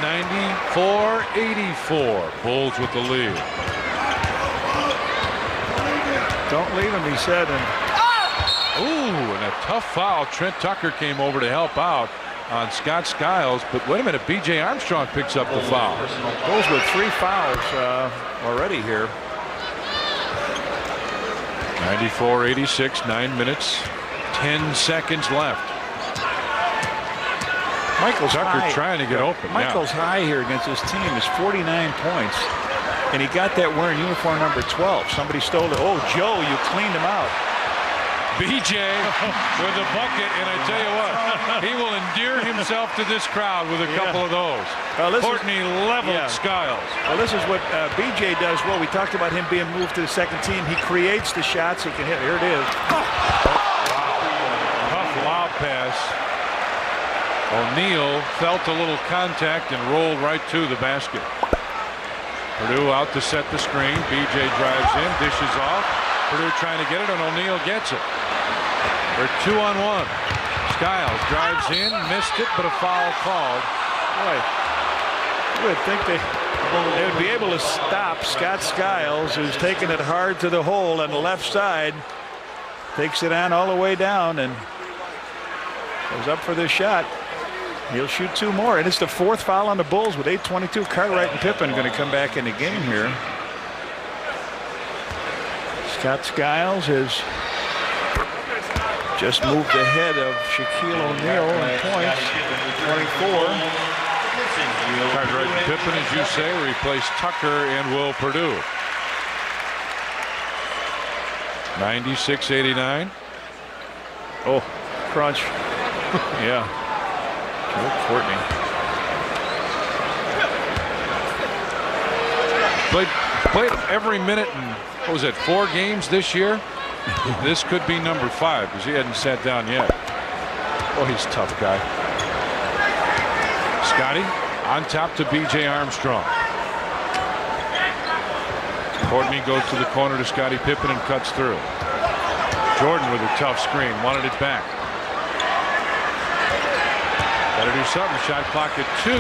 94-84. Bulls with the lead. Don't leave him, he said. And a tough foul. Trent Tucker came over to help out on Scott Skiles. But wait a minute, B.J. Armstrong picks up the foul. Bulls with 3 fouls already here. 94-86, 9 minutes, 10 seconds left. Michael's Tucker high. trying to get open. Michael's high here against his team is 49 points. And he got that wearing uniform number 12. Somebody stole it. Oh, Joe, you cleaned him out. B.J. with a bucket, and I tell you what, he will endear himself to this crowd with a couple of those. Courtney leveled Skiles. Well, this is what B.J. does well. We talked about him being moved to the second team. He creates the shots he can hit. Here it is. Tough lob pass. O'Neal felt a little contact and rolled right to the basket. Purdue out to set the screen. B.J. drives in, dishes off. Purdue trying to get it, and O'Neal gets it. They're 2-on-1. Skiles drives in, missed it, but a foul called. Boy, you would think they would be able to stop Scott Skiles, who's taking it hard to the hole on the left side. Takes it on all the way down and goes up for this shot. He'll shoot 2 more, and it's the 4th foul on the Bulls with 8:22. Cartwright and Pippen going to come back in the game here. Scott Skiles has just moved ahead of Shaquille O'Neal in points, 24. Cartwright and Pippen, as you say, replace Tucker and Will Perdue. 96-89. Oh, crunch. Yeah. Joe Courtney. Played every minute in, what was it, 4 games this year? This could be number 5 because he hadn't sat down yet. Oh, he's a tough guy. Scotty on top to B.J. Armstrong. Courtney goes to the corner to Scottie Pippen and cuts through. Jordan with a tough screen, wanted it back. Got to do something. Shot clock at 2.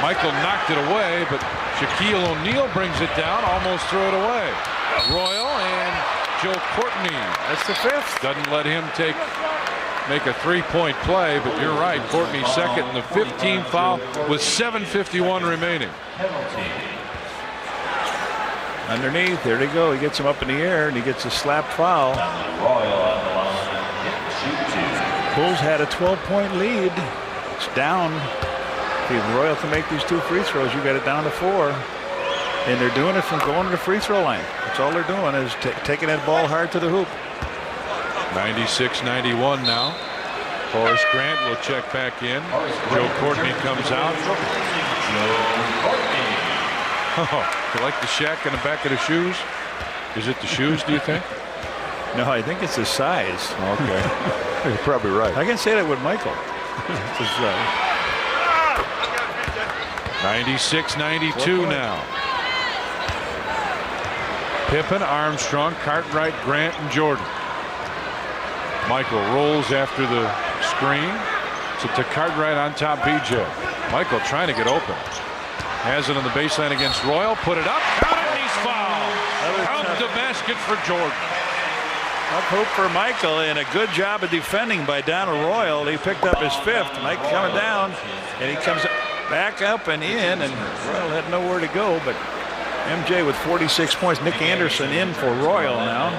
Michael knocked it away, but Shaquille O'Neal brings it down, almost threw it away. Royal and Joe Courtney. That's the 5th. Doesn't let him make a 3-point play, but you're right. Courtney second in the 15th foul with 7:51 remaining. Underneath, there they go. He gets him up in the air, and he gets a slap foul. Bulls had a 12-point lead. It's down. If Royal can make these 2 free throws, you got it down to 4. And they're doing it from going to the free throw line. That's all they're doing is taking that ball hard to the hoop. 96-91 now. Horace Grant will check back in. Joe Courtney comes out. Oh, you like the shack in the back of the shoes? Is it the shoes, do you think? No, I think it's the size. Okay. You're probably right. I can say that with Michael. 96-92 now. Pippen, Armstrong, Cartwright, Grant, and Jordan. Michael rolls after the screen. To Cartwright on top, BJ. Michael trying to get open. Has it on the baseline against Royal. Put it up. Count it, and he's fouled. Count the basket for Jordan. Up hoop for Michael, and a good job of defending by Donald Royal. He picked up his 5th. Mike coming down, and he comes back up and in, and Royal had nowhere to go, but MJ with 46 points. Nick Anderson in for Royal now.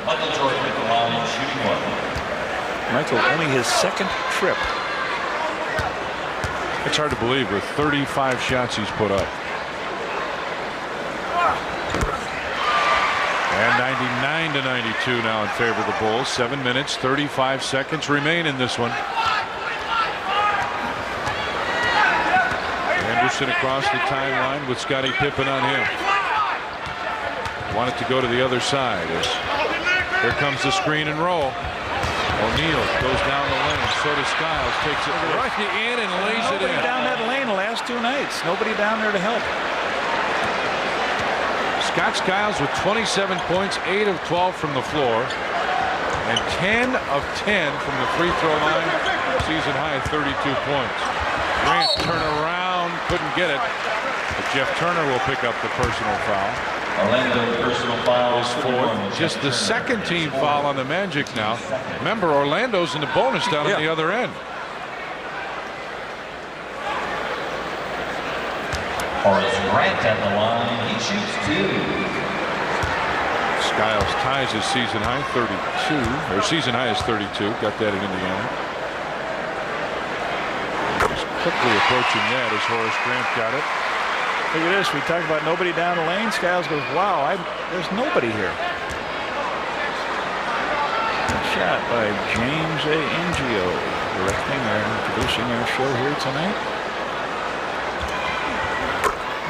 Michael Jordan at the line, shooting 1. Michael only his 2nd trip. It's hard to believe with 35 shots he's put up. And 99-92 now in favor of the Bulls. 7 minutes, 35 seconds remain in this one. Anderson across the timeline with Scottie Pippen on him. Wanted to go to the other side. Here comes the screen and roll. O'Neal goes down the lane. So does Skiles. Takes it right in and lays it in. Nobody down that lane the last 2 nights. Nobody down there to help. Scott Skiles with 27 points, 8 of 12 from the floor, and 10 of 10 from the free throw line. Season high 32 points. Grant turn around, couldn't get it. But Jeff Turner will pick up the personal foul. Orlando personal foul Is 4th. Just the 2nd team foul on the Magic now. Remember, Orlando's in the bonus down on the other end. Horace Grant at the line. He shoots 2. Skiles ties his season high 32. Or season high is 32. Got that in Indiana. Just quickly approaching that as Horace Grant got it. Look at this. We talk about nobody down the lane. Skiles goes, wow, there's nobody here. Shot by James A. Angio, directing and producing our show here tonight.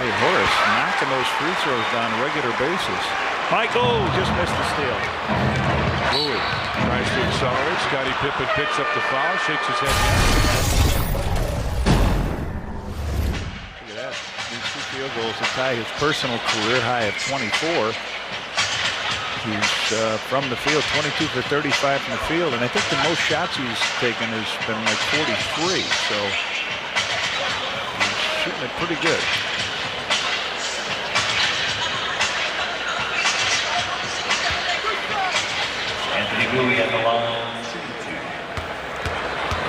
Hey, Horace knocking those free throws down a regular basis. Michael just missed the steal. Bowie tries to accelerate. Scottie Pippen picks up the foul, shakes his head. Look at that. These 2 field goals to tie his personal career high of 24. He's from the field, 22 for 35 from the field, and I think the most shots he's taken has been like 43. So he's shooting it pretty good. Anthony Bowie at the line.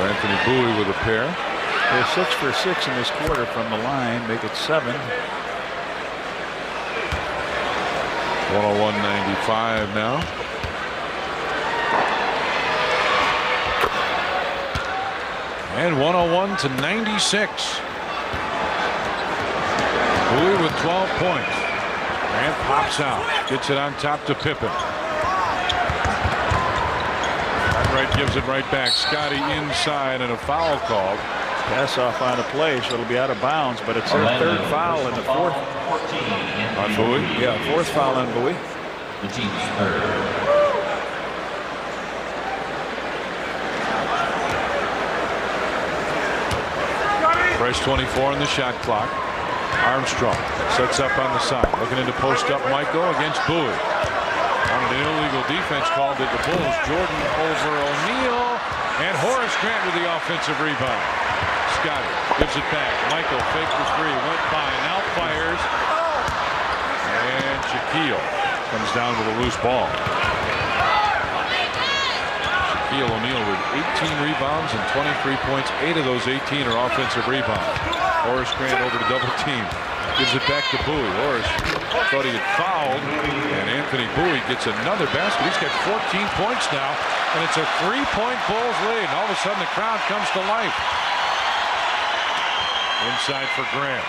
Anthony Bowie with a pair. They're 6 for 6 in this quarter from the line, make it 7. 101-95 now. And 101-96. Bowie with 12 points. Grant pops out. Gets it on top to Pippen. Right gives it right back. Scotty inside and a foul called. Pass off on a play, so it'll be out of bounds, but it's their third foul in the fourth. On Bowie? Yeah, fourth foul on Bowie. The team's third. Fresh 24 on the shot clock. Armstrong sets up on the side, looking into post up Michael against Bowie. On an illegal defense called at the Bulls. Jordan over O'Neal, and Horace Grant with the offensive rebound. Scotty gives it back. Michael faked the three, went by, now fires, and Shaquille comes down with a loose ball. Shaquille O'Neal with 18 rebounds and 23 points. 8 of those 18 are offensive rebounds. Horace Grant over to double team. Gives it back to Bowie. Horace thought he had fouled, and Anthony Bowie gets another basket. He's got 14 points now, and it's a 3-point Bulls lead. And all of a sudden the crowd comes to life. Inside for Grant.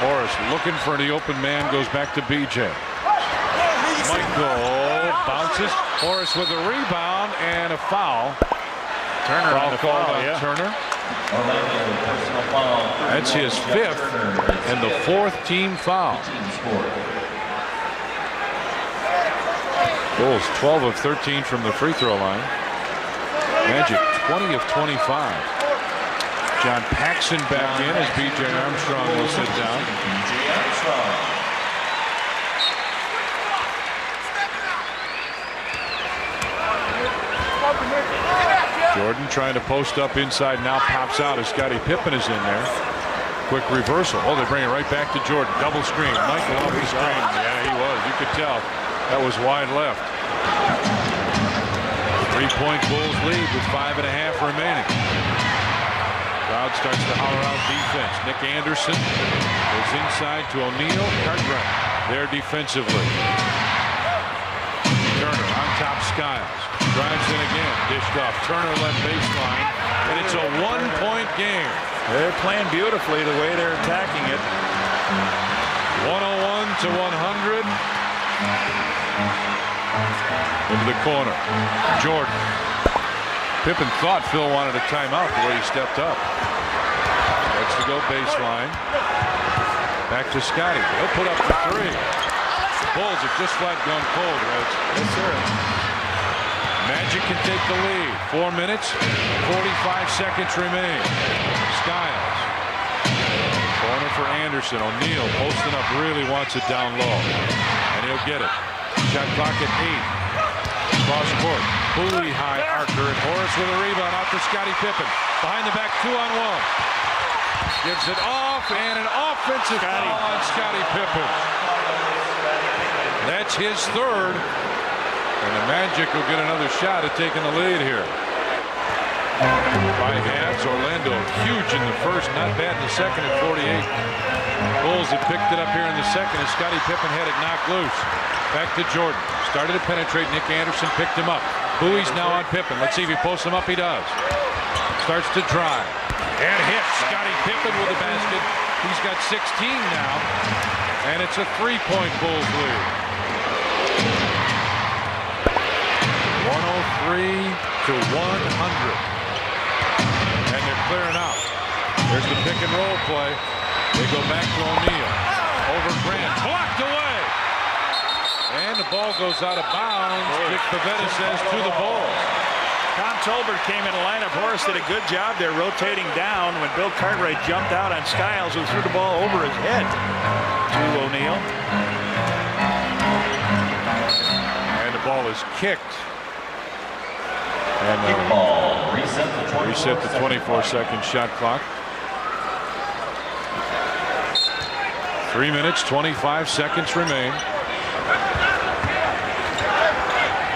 Horace looking for the open man, goes back to BJ. Michael bounces. Horace with a rebound and a foul. Turner on the called foul, on yeah. Turner. That's his 5th and the 4th team foul. Bulls 12 of 13 from the free throw line. Magic 20 of 25. John Paxson back in as B.J. Armstrong will sit down. Jordan trying to post up inside, now pops out as Scottie Pippen is in there. Quick reversal. Oh, they bring it right back to Jordan. Double screen. Michael off the screen. Yeah, he was. You could tell that was wide left. 3-point Bulls lead with 5.5 remaining. Crowd starts to holler out defense. Nick Anderson goes inside to O'Neal. Cartwright there defensively. Turner on top. Skiles drives in again. Dished off. Turner left baseline, and it's a 1-point game. They're playing beautifully the way they're attacking it. 101 to 100. Into the corner. Jordan. Pippen thought Phil wanted a timeout the way he stepped up. Starts to go baseline. Back to Scotty. He'll put up the 3. The Bulls have just flat gone cold, Reds. Yes, sir. Magic can take the lead. 4 minutes, 45 seconds remain. Skiles. Corner for Anderson. O'Neal posting up, really wants it down low. And he'll get it. Shot clock at 8. Cross court. Bowie high archer, and Horace with a rebound out to Scottie Pippen. Behind the back, 2-on-1. Gives it off, and an offensive foul on Scottie Pippen. That's his 3rd. And the Magic will get another shot at taking the lead here. By halves, Orlando huge in the first, not bad in the second at 48. Bulls have picked it up here in the second as Scottie Pippen had it knocked loose. Back to Jordan. Started to penetrate. Nick Anderson picked him up. Bowie's now on Pippen. Let's see if he posts him up. He does. Starts to drive. And hits. Scottie Pippen with the basket. He's got 16 now. And it's a 3-point Bulls lead. 103 to 100. And they're clearing out. There's the pick and roll play. They go back to O'Neal. Over Grant. Blocked away. And the ball goes out of bounds. Dick Pavetta says to the Bulls. Tom Tolbert came in the lineup. Horace did a good job there rotating down when Bill Cartwright jumped out on Skiles, who threw the ball over his head to O'Neal. And the ball is kicked. And Ball. reset the 24-second shot clock. 3 minutes, 25 seconds remain.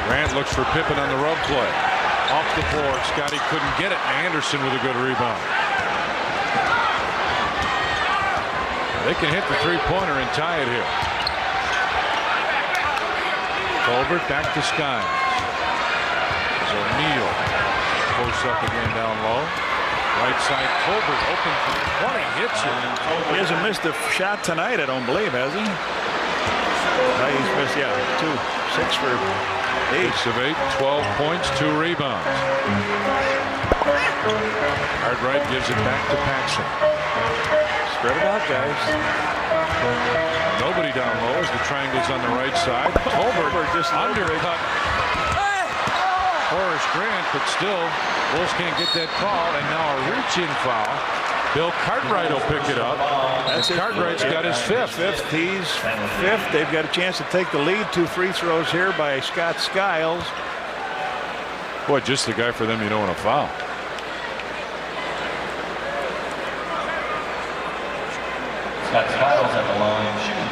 Grant looks for Pippen on the rub play. Off the board. Scotty couldn't get it. Anderson with a good rebound. They can hit the 3-pointer and tie it here. Tolbert back to Skiles. O'Neal posts up again down low. Right side, Tolbert open for 20. Hits it. He hasn't missed a shot tonight, I don't believe, has he? No, he's missed, 6 for 8. 6 of 8, 12 points, 2 rebounds. Cartwright gives it back to Paxson. Spread it out, guys. Nobody down low as the triangle's on the right side. Tolbert just undercut Horace Grant, but still, Bulls can't get that call, and now a reach-in foul. Bill Cartwright will pick it up. That's it. Cartwright's got his fifth. He's fifth. They've got a chance to take the lead. 2 free throws here by Scott Skiles. Boy, just the guy for them you don't want to foul. Scott Skiles at the line, shooting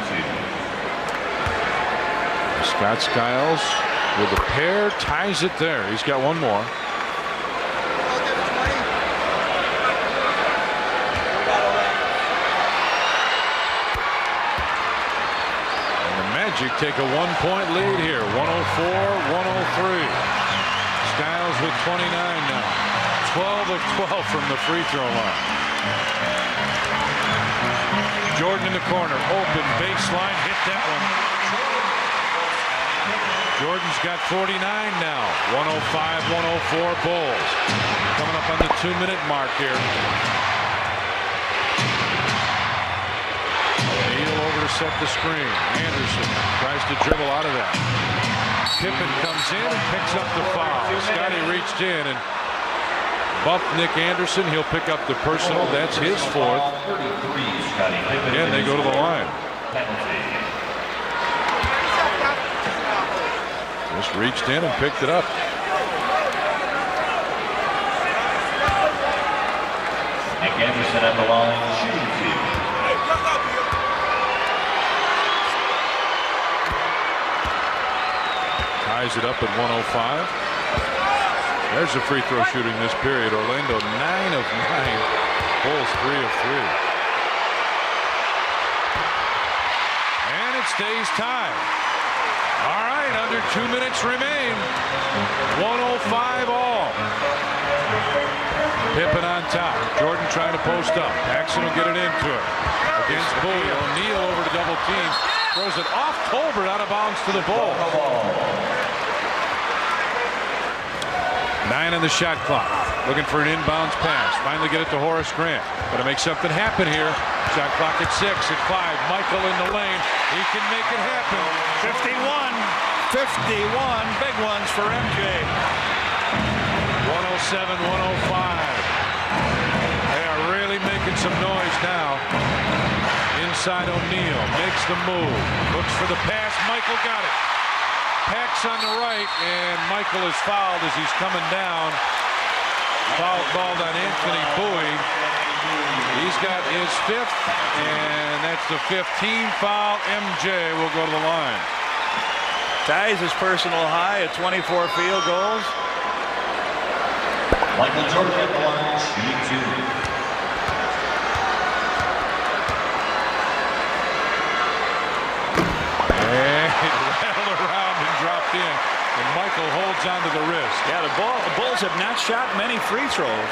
2. Scott Skiles with a pair ties it there. He's got one more. And the Magic take a 1-point lead here. 104-103. Skiles with 29 now. 12 of 12 from the free throw line. Jordan in the corner, open baseline, hit that one. Jordan's got 49 now. 105-104 Bulls. Coming up on the 2-minute mark here. Neal over to set the screen. Anderson tries to dribble out of that. Pippen comes in and picks up the foul. Scotty reached in and bumped Nick Anderson. He'll pick up the personal. That's his fourth. Again, they go to the line. Just reached in and picked it up. Nick Anderson at the line, shooting 2. Ties it up at 105. There's a free throw shooting this period. Orlando 9 of 9. Bulls 3 of 3. And it stays tied. All right, under 2 minutes remain. 105 all. Pippen on top. Jordan trying to post up. Paxson will get it into it. Against Bowie. O'Neal over to double team. Throws it off Tolbert, out of bounds to the Bulls. 9 on the shot clock. Looking for an inbounds pass. Finally get it to Horace Grant. Got to make something happen here. Shot clock at 6, at 5. Michael in the lane. He can make it happen. 51. Big ones for MJ. 107-105. They are really making some noise now. Inside O'Neal. Makes the move. Looks for the pass. Michael got it. Pax on the right, and Michael is fouled as he's coming down. Foul called on Anthony Bowie. He's got his 5th, and that's the 15th foul. MJ will go to the line. Ties his personal high at 24 field goals. Michael Jordan at the line, shooting 2. And it rattled around and dropped in. And Michael holds onto the wrist. Yeah, the Bulls have not shot many free throws.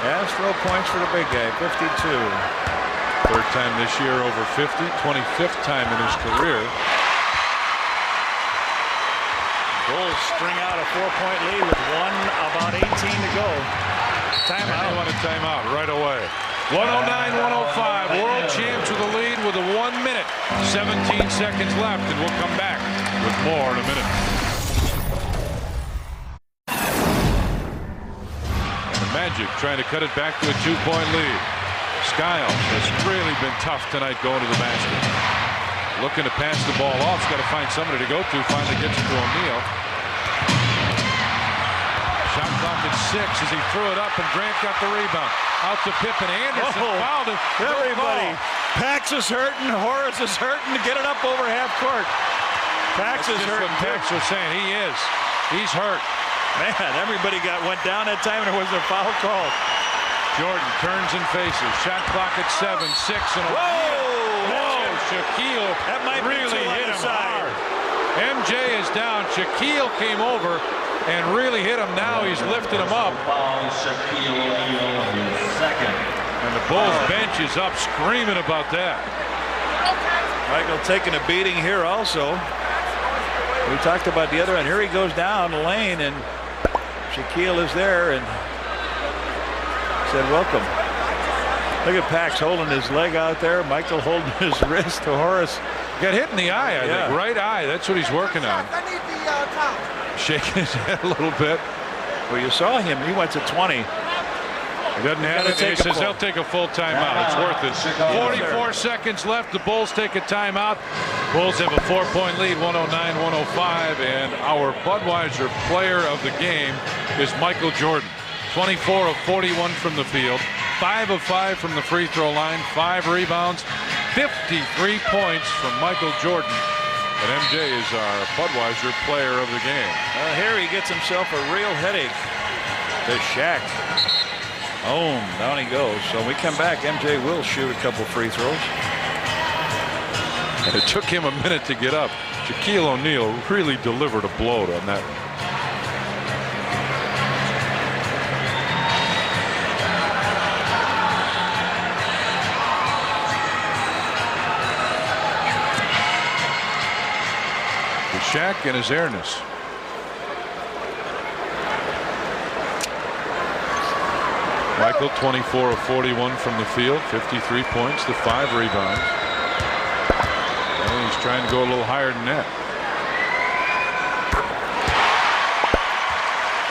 Yeah, throw points for the big guy, 52. Third time this year over 50, 25th time in his career. Bulls string out a 4-point lead with about 18 to go. Timeout. They want a timeout right away. 109-105. World champs with a lead with a 1 minute, 17 seconds left, and we'll come back with more in a minute. And the Magic trying to cut it back to a 2-point lead. Skiles has really been tough tonight going to the basket. Looking to pass the ball off. He's got to find somebody to go to. Finally gets it to O'Neal. Shot clock at 6 as he threw it up, and Grant got the rebound. Out to Pippen. Anderson fouled it. Everybody. Pax is hurting. Horace is hurting to get it up over half court. Pax is hurting. Pax was saying he is. He's hurt. Man, everybody went down that time, and there was a foul call. Jordan turns and faces. Shot clock at 7, 6, and a whoa! Shaquille that might really hit him hard. MJ is down. Shaquille came over and really hit him. Now he's lifted him up. And the Bulls bench is up screaming about that. Michael taking a beating here also. We talked about the other end. Here he goes down the lane, and Shaquille is there and said welcome. Look at Pax holding his leg out there. Michael holding his wrist to Horace. Got hit in the eye, I think. Right eye. That's what he's working on. I need the towel. Shaking his head a little bit. Well, you saw him. He went to 20. He doesn't have it. He says they'll take a full timeout. It's worth it. 44 seconds left. The Bulls take a timeout. Bulls have a 4-point lead, 109-105. And our Budweiser player of the game is Michael Jordan. 24 of 41 from the field. 5 of 5 from the free throw line. 5 rebounds. 53 points from Michael Jordan. And MJ is our Budweiser player of the game. Here he gets himself a real headache. The Shaq. Boom, down he goes. So when we come back, MJ will shoot a couple free throws. And it took him a minute to get up. Shaquille O'Neal really delivered a blow on that one. Shaq and his airness. Michael 24 of 41 from the field, 53 points to 5 rebounds. And he's trying to go a little higher than that.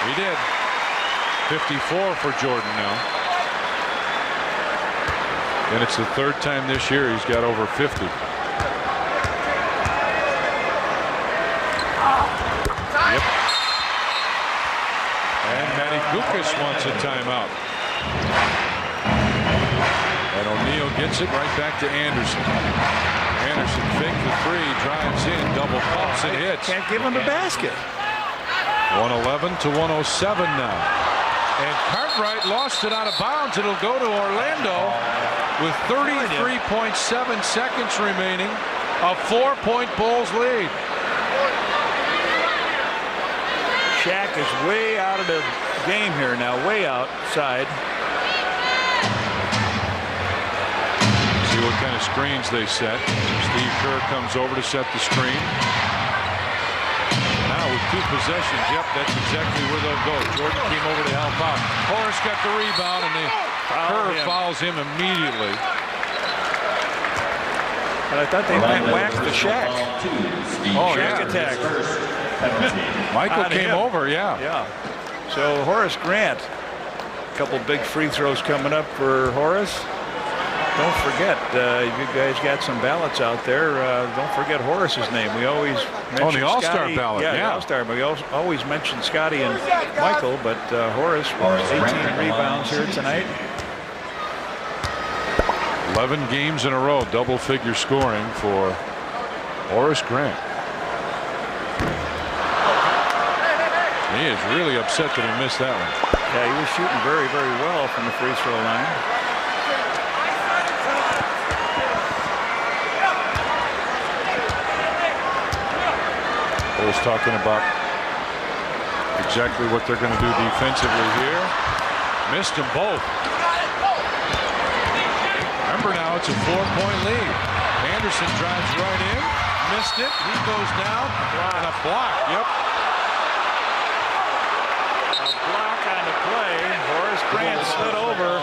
He did. 54 for Jordan now. And it's the 3rd time this year he's got over 50. Lucas wants a timeout. And O'Neal gets it right back to Anderson. Anderson fakes the 3, drives in, double pumps and hits. Can't give him the basket. 111-107 now. And Cartwright lost it out of bounds. It'll go to Orlando with 33.7 seconds remaining. A 4-point Bulls lead. Shaq is way out of the game here now, way outside. See what kind of screens they set. Steve Kerr comes over to set the screen. Now with 2 possessions, yep, that's exactly where they'll go. Jordan came over to help out. Horace got the rebound, and Kerr fouls him immediately. But I thought they might whack the Shaq. Oh, Shaq attack. Michael came over, yeah. So Horace Grant, a couple big free throws coming up for Horace. Don't forget, you guys got some ballots out there. Don't forget Horace's name. We always mention the All-Star ballot. Yeah, the All-Star. But we always mention Scotty and Michael. But Horace with 18 rebounds here tonight. 11 games in a row, double-figure scoring for Horace Grant. He is really upset that he missed that one. Yeah, he was shooting very, very well from the free throw line. I was talking about exactly what they're going to do defensively here. Missed them both. Remember now, it's a 4-point lead. Anderson drives right in. Missed it. He goes down. And a block. Yep. Horace Grant slid over.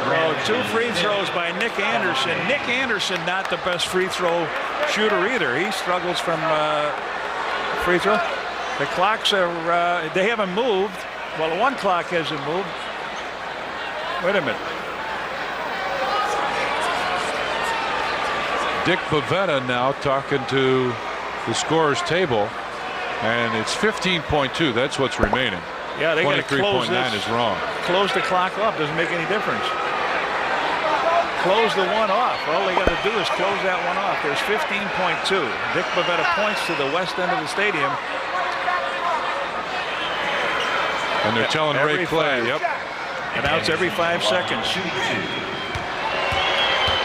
Oh, 2 free throws by Nick Anderson. Nick Anderson not the best free throw shooter either. He struggles from free throw. The clocks are they haven't moved. Well, the 1 clock hasn't moved. Wait a minute. Dick Bavetta now talking to the scorer's table, and it's 15.2. That's what's remaining. Yeah, they got to close 23.9 is wrong. Close the clock off. Doesn't make any difference. Close the one off. All they got to do is close that one off. There's 15.2. Dick Bavetta points to the west end of the stadium. And they're telling Ray Clay, yep. And now it's every 5 seconds.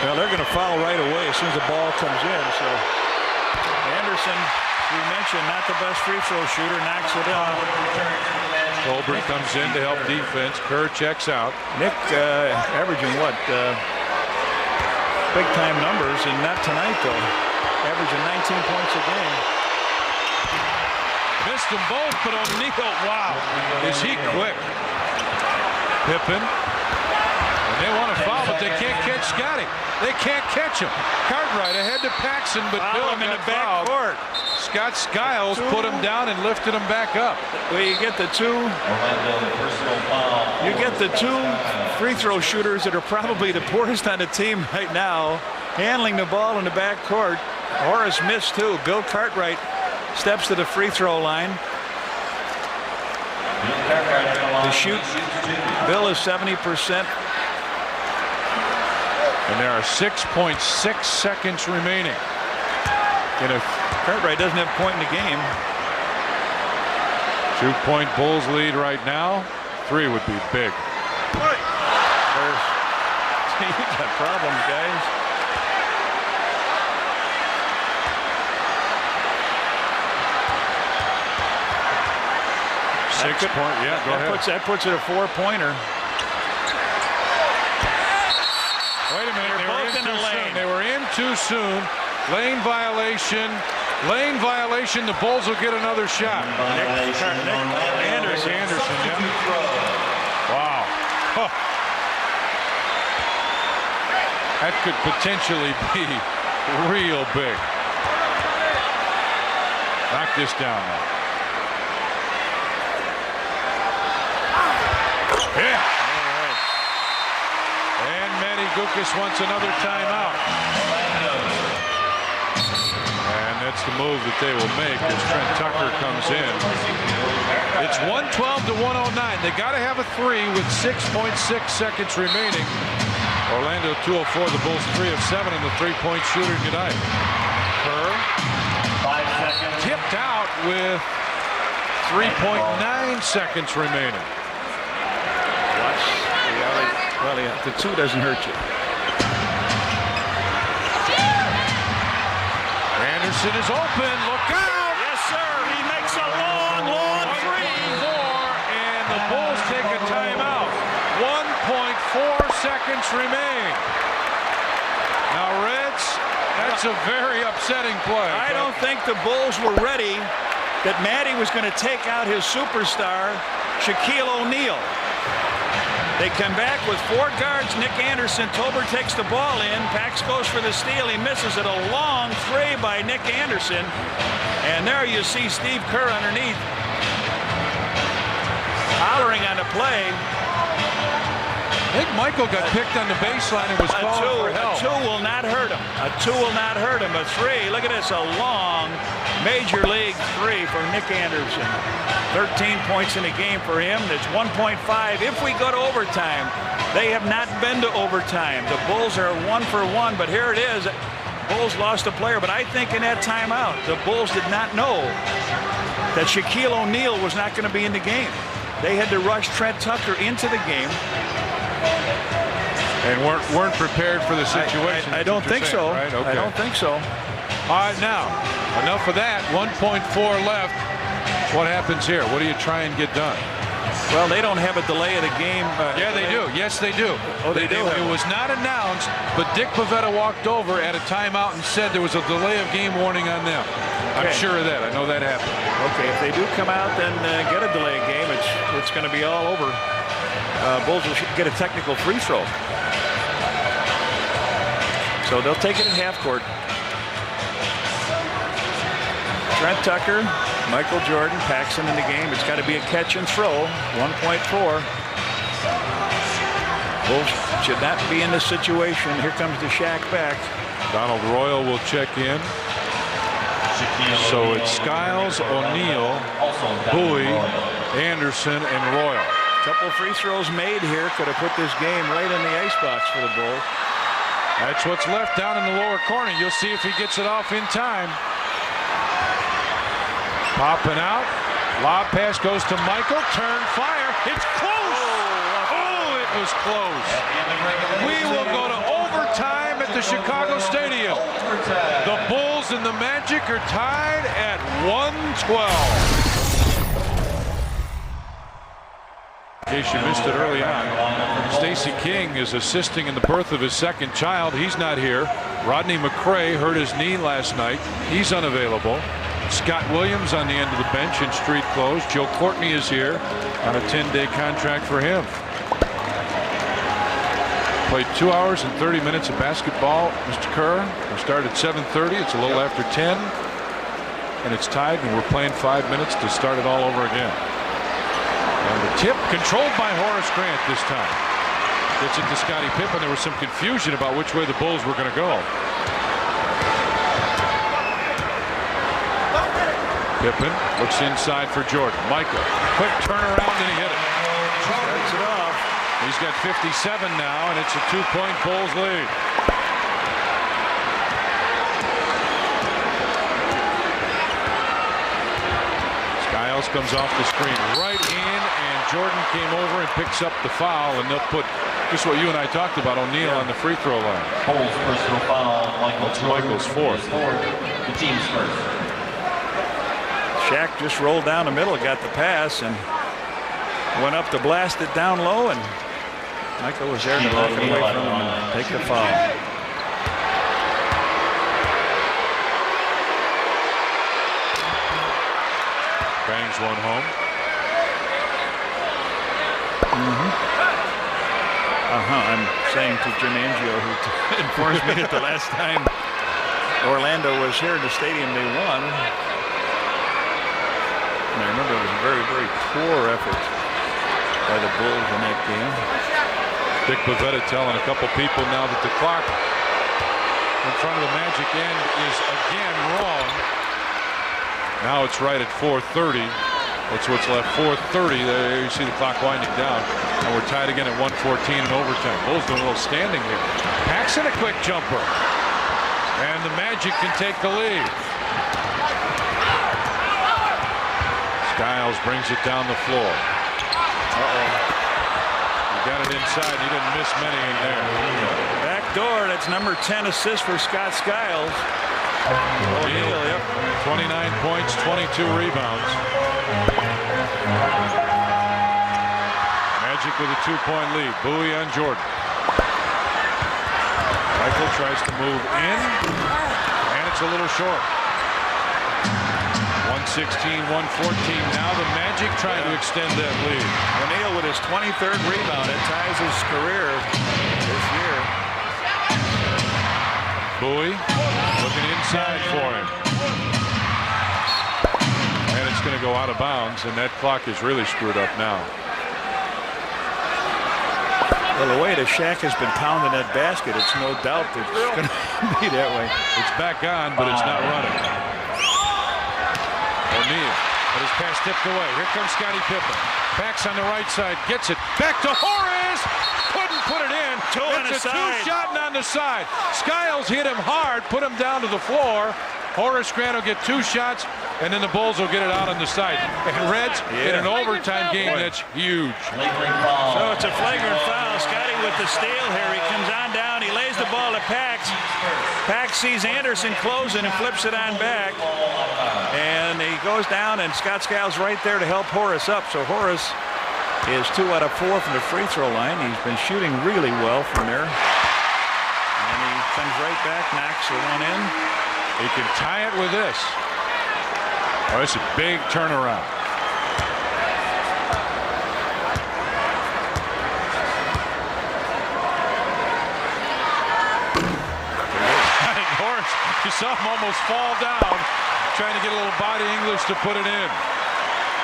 Well, they're going to foul right away as soon as the ball comes in. So Anderson, we mentioned, not the best free throw shooter, knocks it down. Colbert comes in to help defense. Kerr checks out. Nick averaging what? Big time numbers, and not tonight though. Averaging 19 points a game. Missed them both, but O'Neal, wow, is he quick. Pippen. And they want to foul, but they can't catch Scotty. They can't catch him. Cartwright ahead to Paxson, but Bill him in the got back fouled. court. Scott Skiles put him down and lifted him back up. Well, you get the two free throw shooters that are probably the poorest on the team right now, handling the ball in the back court. Horace missed too. Bill Cartwright steps to the free throw line to shoot. Bill is 70%. And there are 6.6 seconds remaining. And if Cartwright doesn't have a point in the game. 2-point Bulls lead right now. 3 would be big. You got problems, guys. Yeah, go ahead. That puts it a 4-pointer. Wait a minute, both in the lane. They were in too soon. Lane violation. Lane violation. The Bulls will get another shot. Anderson, yeah. Wow. Huh. That could potentially be real big. Knock this down now. Yeah. And Manny Gukas wants another timeout. And that's the move that they will make as Trent Tucker comes in. It's 112 to 109. They got to have a 3 with 6.6 seconds remaining. Orlando 204. The Bulls 3 of 7 and the 3-point shooter tonight. Kerr 5 seconds. tipped out with 3.9 seconds remaining. Well, yeah, the 2 doesn't hurt you. Anderson is open. Look out! Yes, sir. He makes a long 3. And the Bulls take a timeout. 1.4 seconds remain. Now, Reds, that's a very upsetting play. I don't think the Bulls were ready that Matty was going to take out his superstar, Shaquille O'Neal. They come back with 4 guards. Nick Anderson. Tolbert takes the ball in. Pax goes for the steal. He misses it. A long 3 by Nick Anderson. And there you see Steve Kerr underneath, hollering on the play. I think Michael got picked on the baseline and was calling for help. A 2 will not hurt him. A 2 will not hurt him. A 3. Look at this. A long major league 3 for Nick Anderson. 13 points in the game for him. That's 1.5 if we go to overtime. They have not been to overtime. The Bulls are 1 for 1, but here it is. Bulls lost a player, but I think in that timeout, the Bulls did not know that Shaquille O'Neal was not going to be in the game. They had to rush Trent Tucker into the game. And weren't prepared for the situation. I don't think so. Right? Okay. I don't think so. All right, now, enough of that. 1.4 left. What happens here? What do you try and get done? Well, they don't have a delay of the game. Yeah, they do. Yes, they do. Oh, they do. It was not announced, but Dick Pavetta walked over at a timeout and said there was a delay of game warning on them. Okay. I'm sure of that. I know that happened. Okay, if they do come out, then get a delay of game, it's going to be all over. Bulls will get a technical free throw. So they'll take it in half court. Trent Tucker, Michael Jordan, Paxson in the game. It's got to be a catch and throw. 1.4. Bulls should not be in this situation. Here comes the Shaq back. Donald Royal will check in. So it's Skiles, O'Neal, Bowie, Anderson, and Royal. Couple free throws made here could have put this game right in the icebox for the Bulls. That's what's left down in the lower corner. You'll see if he gets it off in time. Popping out. Lob pass goes to Michael. Turn, fire. It's close. Oh, it was close. We will go to overtime at the Chicago Stadium. The Bulls and the Magic are tied at 112. In case you missed it early on, Stacey King is assisting in the birth of his second child. He's not here. Rodney McCray hurt his knee last night. He's unavailable. Scott Williams on the end of the bench in street clothes. Joe Courtney is here on a 10-day contract for him. Played 2 hours and 30 minutes of basketball, Mr. Kerr. We started at 7:30. It's a little after 10. And it's tied, and we're playing 5 minutes to start it all over again. And the tip controlled by Horace Grant this time. Gets it to Scottie Pippen. There was some confusion about which way the Bulls were going to go. Pippen looks inside for Jordan. Michael, quick turnaround, and he hit it. Starts it off. He's got 57 now, and it's a 2-point Bulls lead. Skiles comes off the screen right in, and Jordan came over and picks up the foul, and they'll put just what you and I talked about, O'Neal on the free throw line. Bulls personal foul. Michael's fourth. The team's first. Shaq just rolled down the middle, got the pass, and went up to blast it down low, and Michael was there to knock it away from him and take the foul. Bangs one home. I'm saying to Jim Angio, who informs me that the last time Orlando was here in the stadium, they won. And I remember it was a very, very poor effort by the Bulls in that game. Dick Bavetta telling a couple people now that the clock in front of the Magic end is again wrong. Now it's right at 4:30. That's what's left. 4:30. There you see the clock winding down, and we're tied again at 1:14 in overtime. Bulls doing a little standing here. Paxson a quick jumper, and the Magic can take the lead. Skiles brings it down the floor. He got it inside. He didn't miss many in there. Back door. That's number 10 assist for Scott Skiles. O'Neal, yep. 29 points, 22 rebounds. Magic with a 2-point lead. Bowie on Jordan. Michael tries to move in, and it's a little short. 116, 114. Now the Magic trying to extend that lead. O'Neal with his 23rd rebound. It ties his career this year. Bowie looking inside for him. And it's going to go out of bounds, and that clock is really screwed up now. Well, the way the Shaq has been pounding that basket, it's no doubt that it's going to be that way. It's back on, but it's not running. O'Neal, but his pass tipped away. Here comes Scottie Pippen. Backs on the right side, gets it back to Horace. Couldn't put it in. It's a two-shot and on the side. Skiles hit him hard, put him down to the floor. Horace Grant will get 2 shots, and then the Bulls will get it out on the side. And Reds, in an overtime game, that's huge. So it's a flagrant foul. Scotty with the steal here. He comes on down. He lays the ball to Pax. Pax sees Anderson closing and flips it on back. And he goes down, and Scott Skiles right there to help Horace up. So Horace is 2 out of 4 from the free throw line. He's been shooting really well from there. And he comes right back, knocks the one in. He can tie it with this. Oh, it's a big turnaround. Horace, you saw him almost fall down, trying to get a little body English to put it in.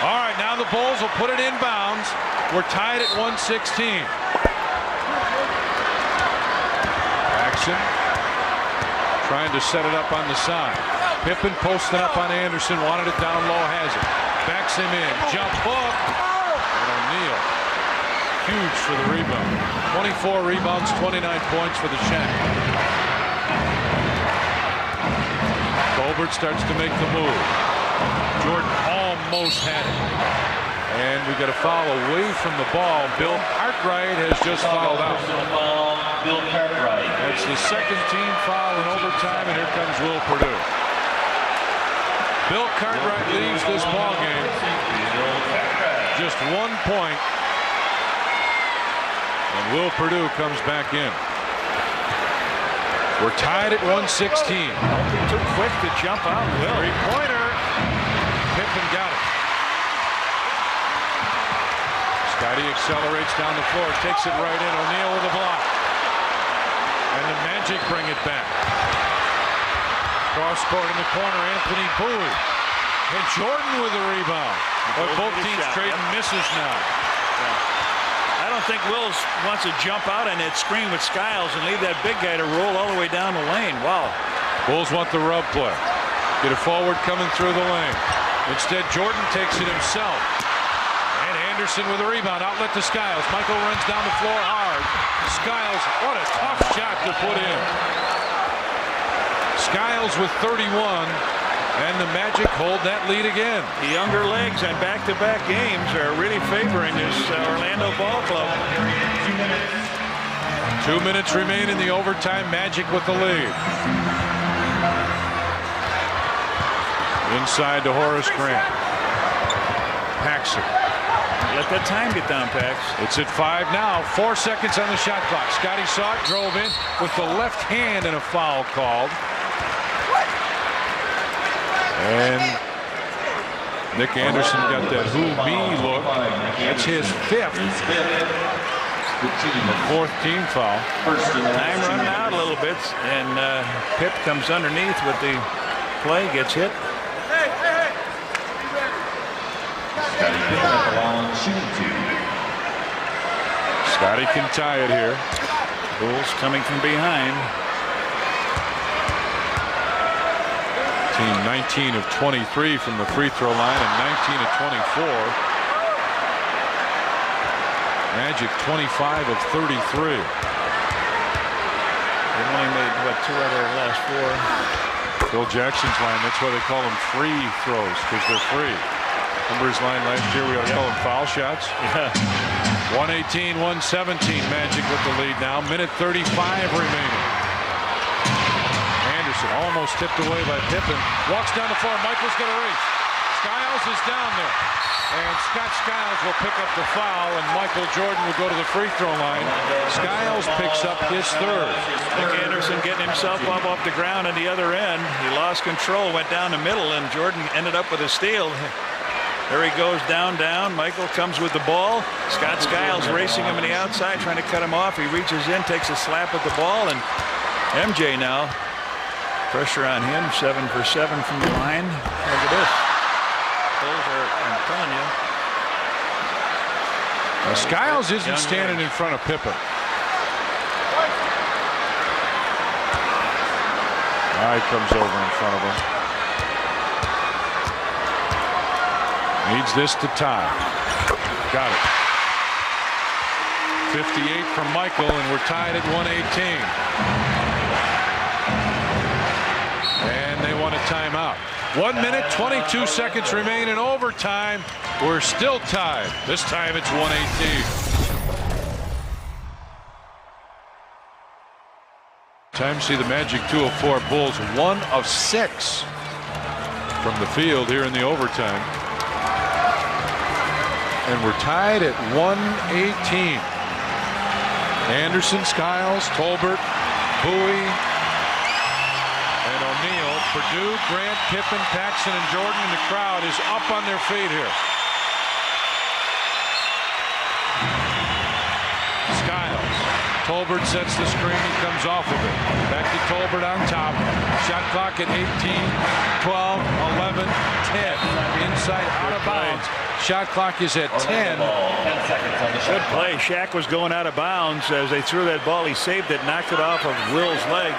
All right, now the Bulls will put it in bounds. We're tied at 116. Paxson trying to set it up on the side. Pippen posting up on Anderson, wanted it down low, has it. Backs him in, jump hook. And O'Neal, huge for the rebound. 24 rebounds, 29 points for the Shaq. Colbert starts to make the move. Jordan almost had it. And we got a foul away from the ball. Bill Cartwright has just fouled out. Bill Cartwright. That's the second team foul in overtime, and here comes Will Perdue. Bill Cartwright leaves this ball game. Just 1 point. And Will Perdue comes back in. We're tied at 116. Don't be too quick to jump out, Will. Three-pointer. Pippen got it. Scotty accelerates down the floor, takes it right in. O'Neal with a block. And the Magic bring it back. Cross court in the corner, Anthony Bowie. And Jordan with the rebound. But both teams trading misses now. I don't think Wills wants to jump out on that screen with Skiles and leave that big guy to roll all the way down the lane. Wow. Bulls want the rub play. Get a forward coming through the lane. Instead, Jordan takes it himself. And Anderson with a rebound. Outlet to Skiles. Michael runs down the floor hard. Skiles, what a tough shot to put in. Skiles with 31. And the Magic hold that lead again. The younger legs on back-to-back games are really favoring this Orlando ball club. 2 minutes remain in the overtime. Magic with the lead. Inside to Horace Grant. Paxson. Let that time get down, Pax. It's at 5 now. 4 seconds on the shot clock. Scotty saw it, drove in with the left hand and a foul called. And Nick Anderson got that who me look. That's his 5th. The 4th team foul. Time running out a little bit, and Pip comes underneath with the play, gets hit. Scotty can tie it here. Bulls coming from behind. Team 19 of 23 from the free throw line and 19 of 24. Magic 25 of 33. They've only made, what, 2 out of their last 4. Phil Jackson's line, that's why they call them free throws, because they're free. Remember his line last year? We ought to call them foul shots. Yeah. 118, 117. Magic with the lead now. Minute 35 remaining. Anderson almost tipped away by Pippen. Walks down the floor. Michael's going to race. Skiles is down there. And Scott Skiles will pick up the foul, and Michael Jordan will go to the free throw line. Skiles picks up his 3rd. Nick Anderson getting himself up off the ground on the other end. He lost control, went down the middle, and Jordan ended up with a steal. There he goes down. Michael comes with the ball. Scott Skiles racing him on the outside, trying to cut him off. He reaches in, takes a slap at the ball, and MJ now. Pressure on him, 7 for 7 from the line. Look at this. Those are, I'm telling you. Now, Skiles isn't standing in front of Pippen. He comes over in front of him. Needs this to tie. Got it. 58 from Michael, and we're tied at 118. And they want a timeout. 1 minute, 22 seconds remain in overtime. We're still tied. This time it's 118. Time see the Magic 2 of 4. Bulls 1 of 6 from the field here in the overtime. And we're tied at 118. Anderson, Skiles, Tolbert, Bowie, and O'Neal. Purdue, Grant, Pippen, Paxson, and Jordan, and the crowd is up on their feet here. Skiles. Tolbert sets the screen. He comes off of it. Back to Tolbert on top. Shot clock at 18, 12, 11, 10. Inside, out of bounds. Shot clock is at 10. Good play. Shaq was going out of bounds as they threw that ball. He saved it, knocked it off of Will's leg.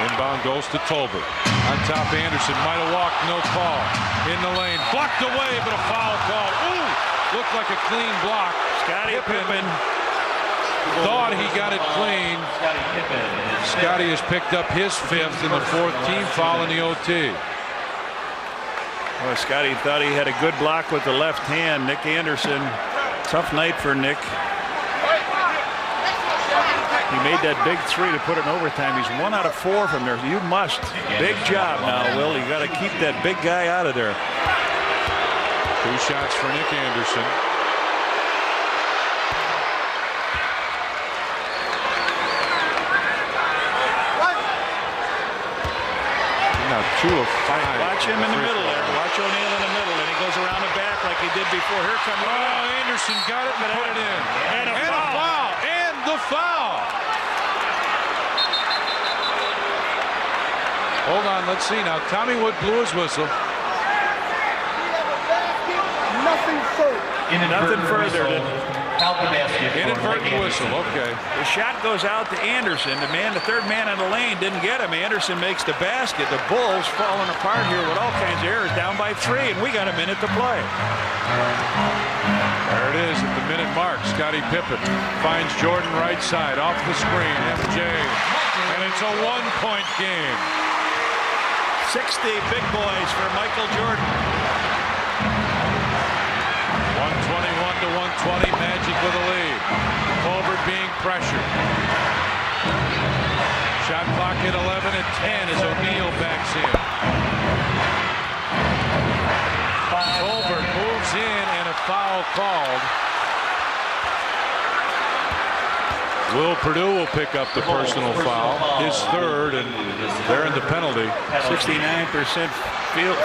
Inbound goes to Tolbert. On top, Anderson might have walked, no call. In the lane, blocked away, but a foul call. Ooh, looked like a clean block. Scotty Pippen thought he got it clean. Scotty has picked up his 5th and the 4th team foul in the OT. Well, Scotty thought he had a good block with the left hand. Nick Anderson, tough night for Nick. He made that big 3 to put it in overtime. He's 1 out of 4 from there. You must. Big job now, Will. You got to keep that big guy out of there. 2 shots for Nick Anderson. 2 of 5. Watch him in the middle there. Watch O'Neal in the middle, and he goes around the back like he did before. Here comes Anderson got it and put it in. And a foul. And the foul. Hold on, let's see now. Tommy Wood blew his whistle. Nothing further. Nothing further. Inadvertent whistle, okay. The shot goes out to Anderson. The third man in the lane didn't get him. Anderson makes the basket. The Bulls falling apart here with all kinds of errors, down by 3, and we got a minute to play. There it is at the minute mark. Scottie Pippen finds Jordan right side off the screen. MJ. And it's a 1-point game. 60 big boys for Michael Jordan. 121 to 120. Magic with a lead. Colbert being pressured. Shot clock at 11 and 10 as O'Neal backs in. Colbert moves in and a foul called. Will Perdue will pick up the personal foul, his third, and they're in the penalty. 69%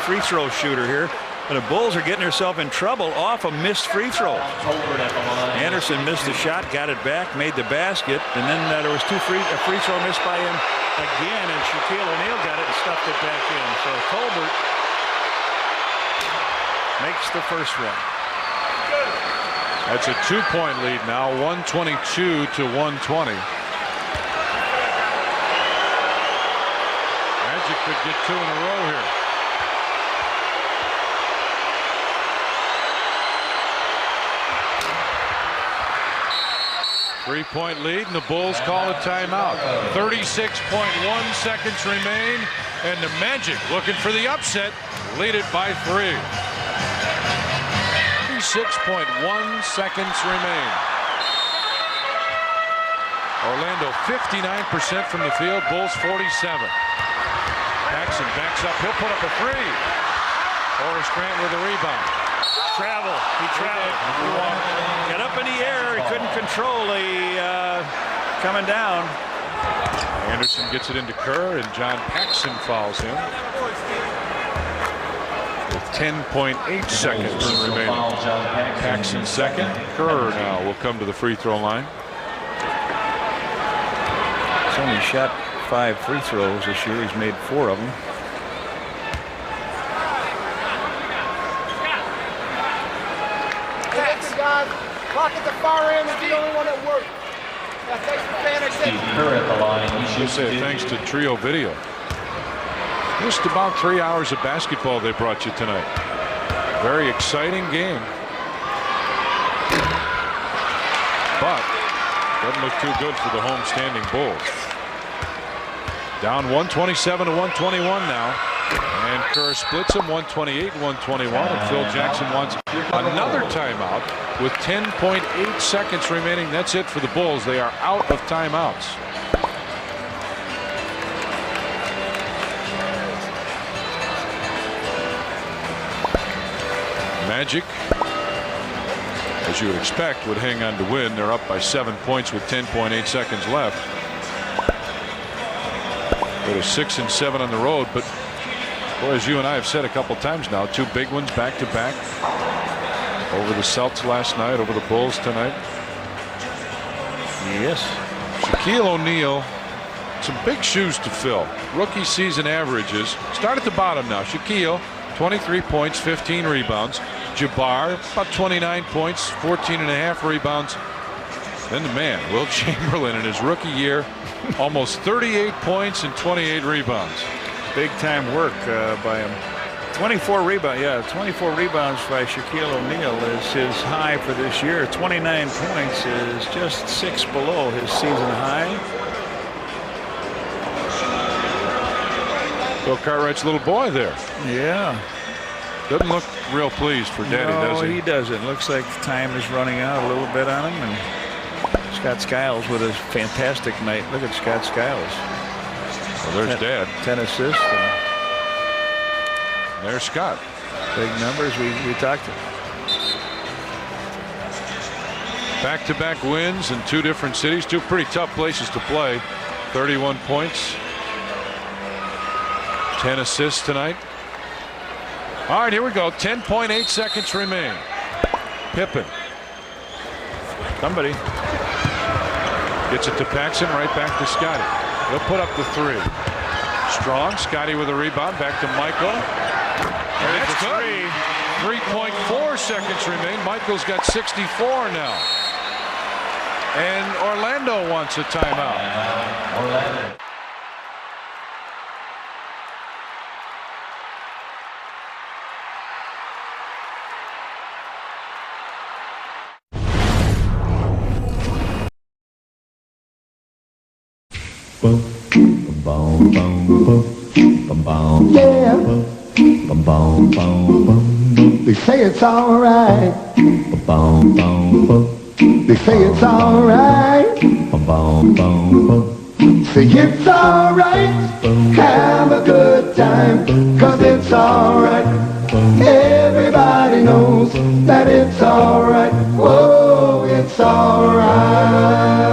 free throw shooter here. And the Bulls are getting themselves in trouble off a missed free throw. Anderson missed the shot, got it back, made the basket, and then there was a free throw missed by him again, and Shaquille O'Neal got it and stuffed it back in. So Colbert makes the first one. That's a 2-point lead now, 122 to 120. Magic could get 2 in a row here. Three-point lead, and the Bulls call a timeout. 36.1 seconds remain, and the Magic looking for the upset, lead it by 3. 36.1 seconds remain. Orlando 59% from the field, Bulls 47. Paxson backs up, he'll put up a 3. Horace Grant with a rebound. Travel. He traveled. Got up in the air. He couldn't control the coming down. Anderson gets it into Kerr, and John Paxson fouls him. With 10.8 seconds remaining. Paxson second. Kerr now will come to the free throw line. He's only shot 5 free throws this year. He's made 4 of them. Block at the far end is the only one that works. Yeah, thanks for paying attention. Kerr at the line. You say thanks to Trio Video. Just about 3 hours of basketball they brought you tonight. Very exciting game. But doesn't look too good for the home-standing Bulls. Down 127 to 121 now. And Kerr splits him 128-121, and Phil Jackson wants another timeout with 10.8 seconds remaining. That's it for the Bulls. They are out of timeouts. Magic, as you would expect, would hang on to win. They're up by 7 points with 10.8 seconds left. Go to 6 and 7 on the road, but boy, as you and I have said a couple times now, 2 big ones back to back. Over the Celtics last night, over the Bulls tonight. Yes. Shaquille O'Neal, some big shoes to fill. Rookie season averages. Start at the bottom now. Shaquille, 23 points, 15 rebounds. Jabbar, about 29 points, 14.5 rebounds. Then the man, Wilt Chamberlain, in his rookie year, almost 38 points and 28 rebounds. Big time work by him. 24 rebounds. Yeah, 24 rebounds by Shaquille O'Neal is his high for this year. 29 points is just 6 below his season high. Bill Cartwright's little boy there. Yeah. Doesn't look real pleased for Daddy, does he? No, he doesn't. Looks like time is running out a little bit on him. And Scott Skiles with a fantastic night. Look at Scott Skiles. Well, there's Dad. 10 assists. And there's Scott. Big numbers. We talked to. Back-to-back wins in 2 different cities. 2 pretty tough places to play. 31 points. 10 assists tonight. All right, here we go. 10.8 seconds remain. Pippen. Somebody Gets it to Paxson, right back to Scotty. He'll put up the three. Strong. Scotty with a rebound. Back to Michael. And that's good. 3.4 seconds remain. Michael's got 64 now. And Orlando wants a timeout. Orlando. Yeah. They say it's alright. They say it's alright. Say it's alright. Have a good time, 'cause it's alright. Everybody knows that it's alright. Whoa, it's alright.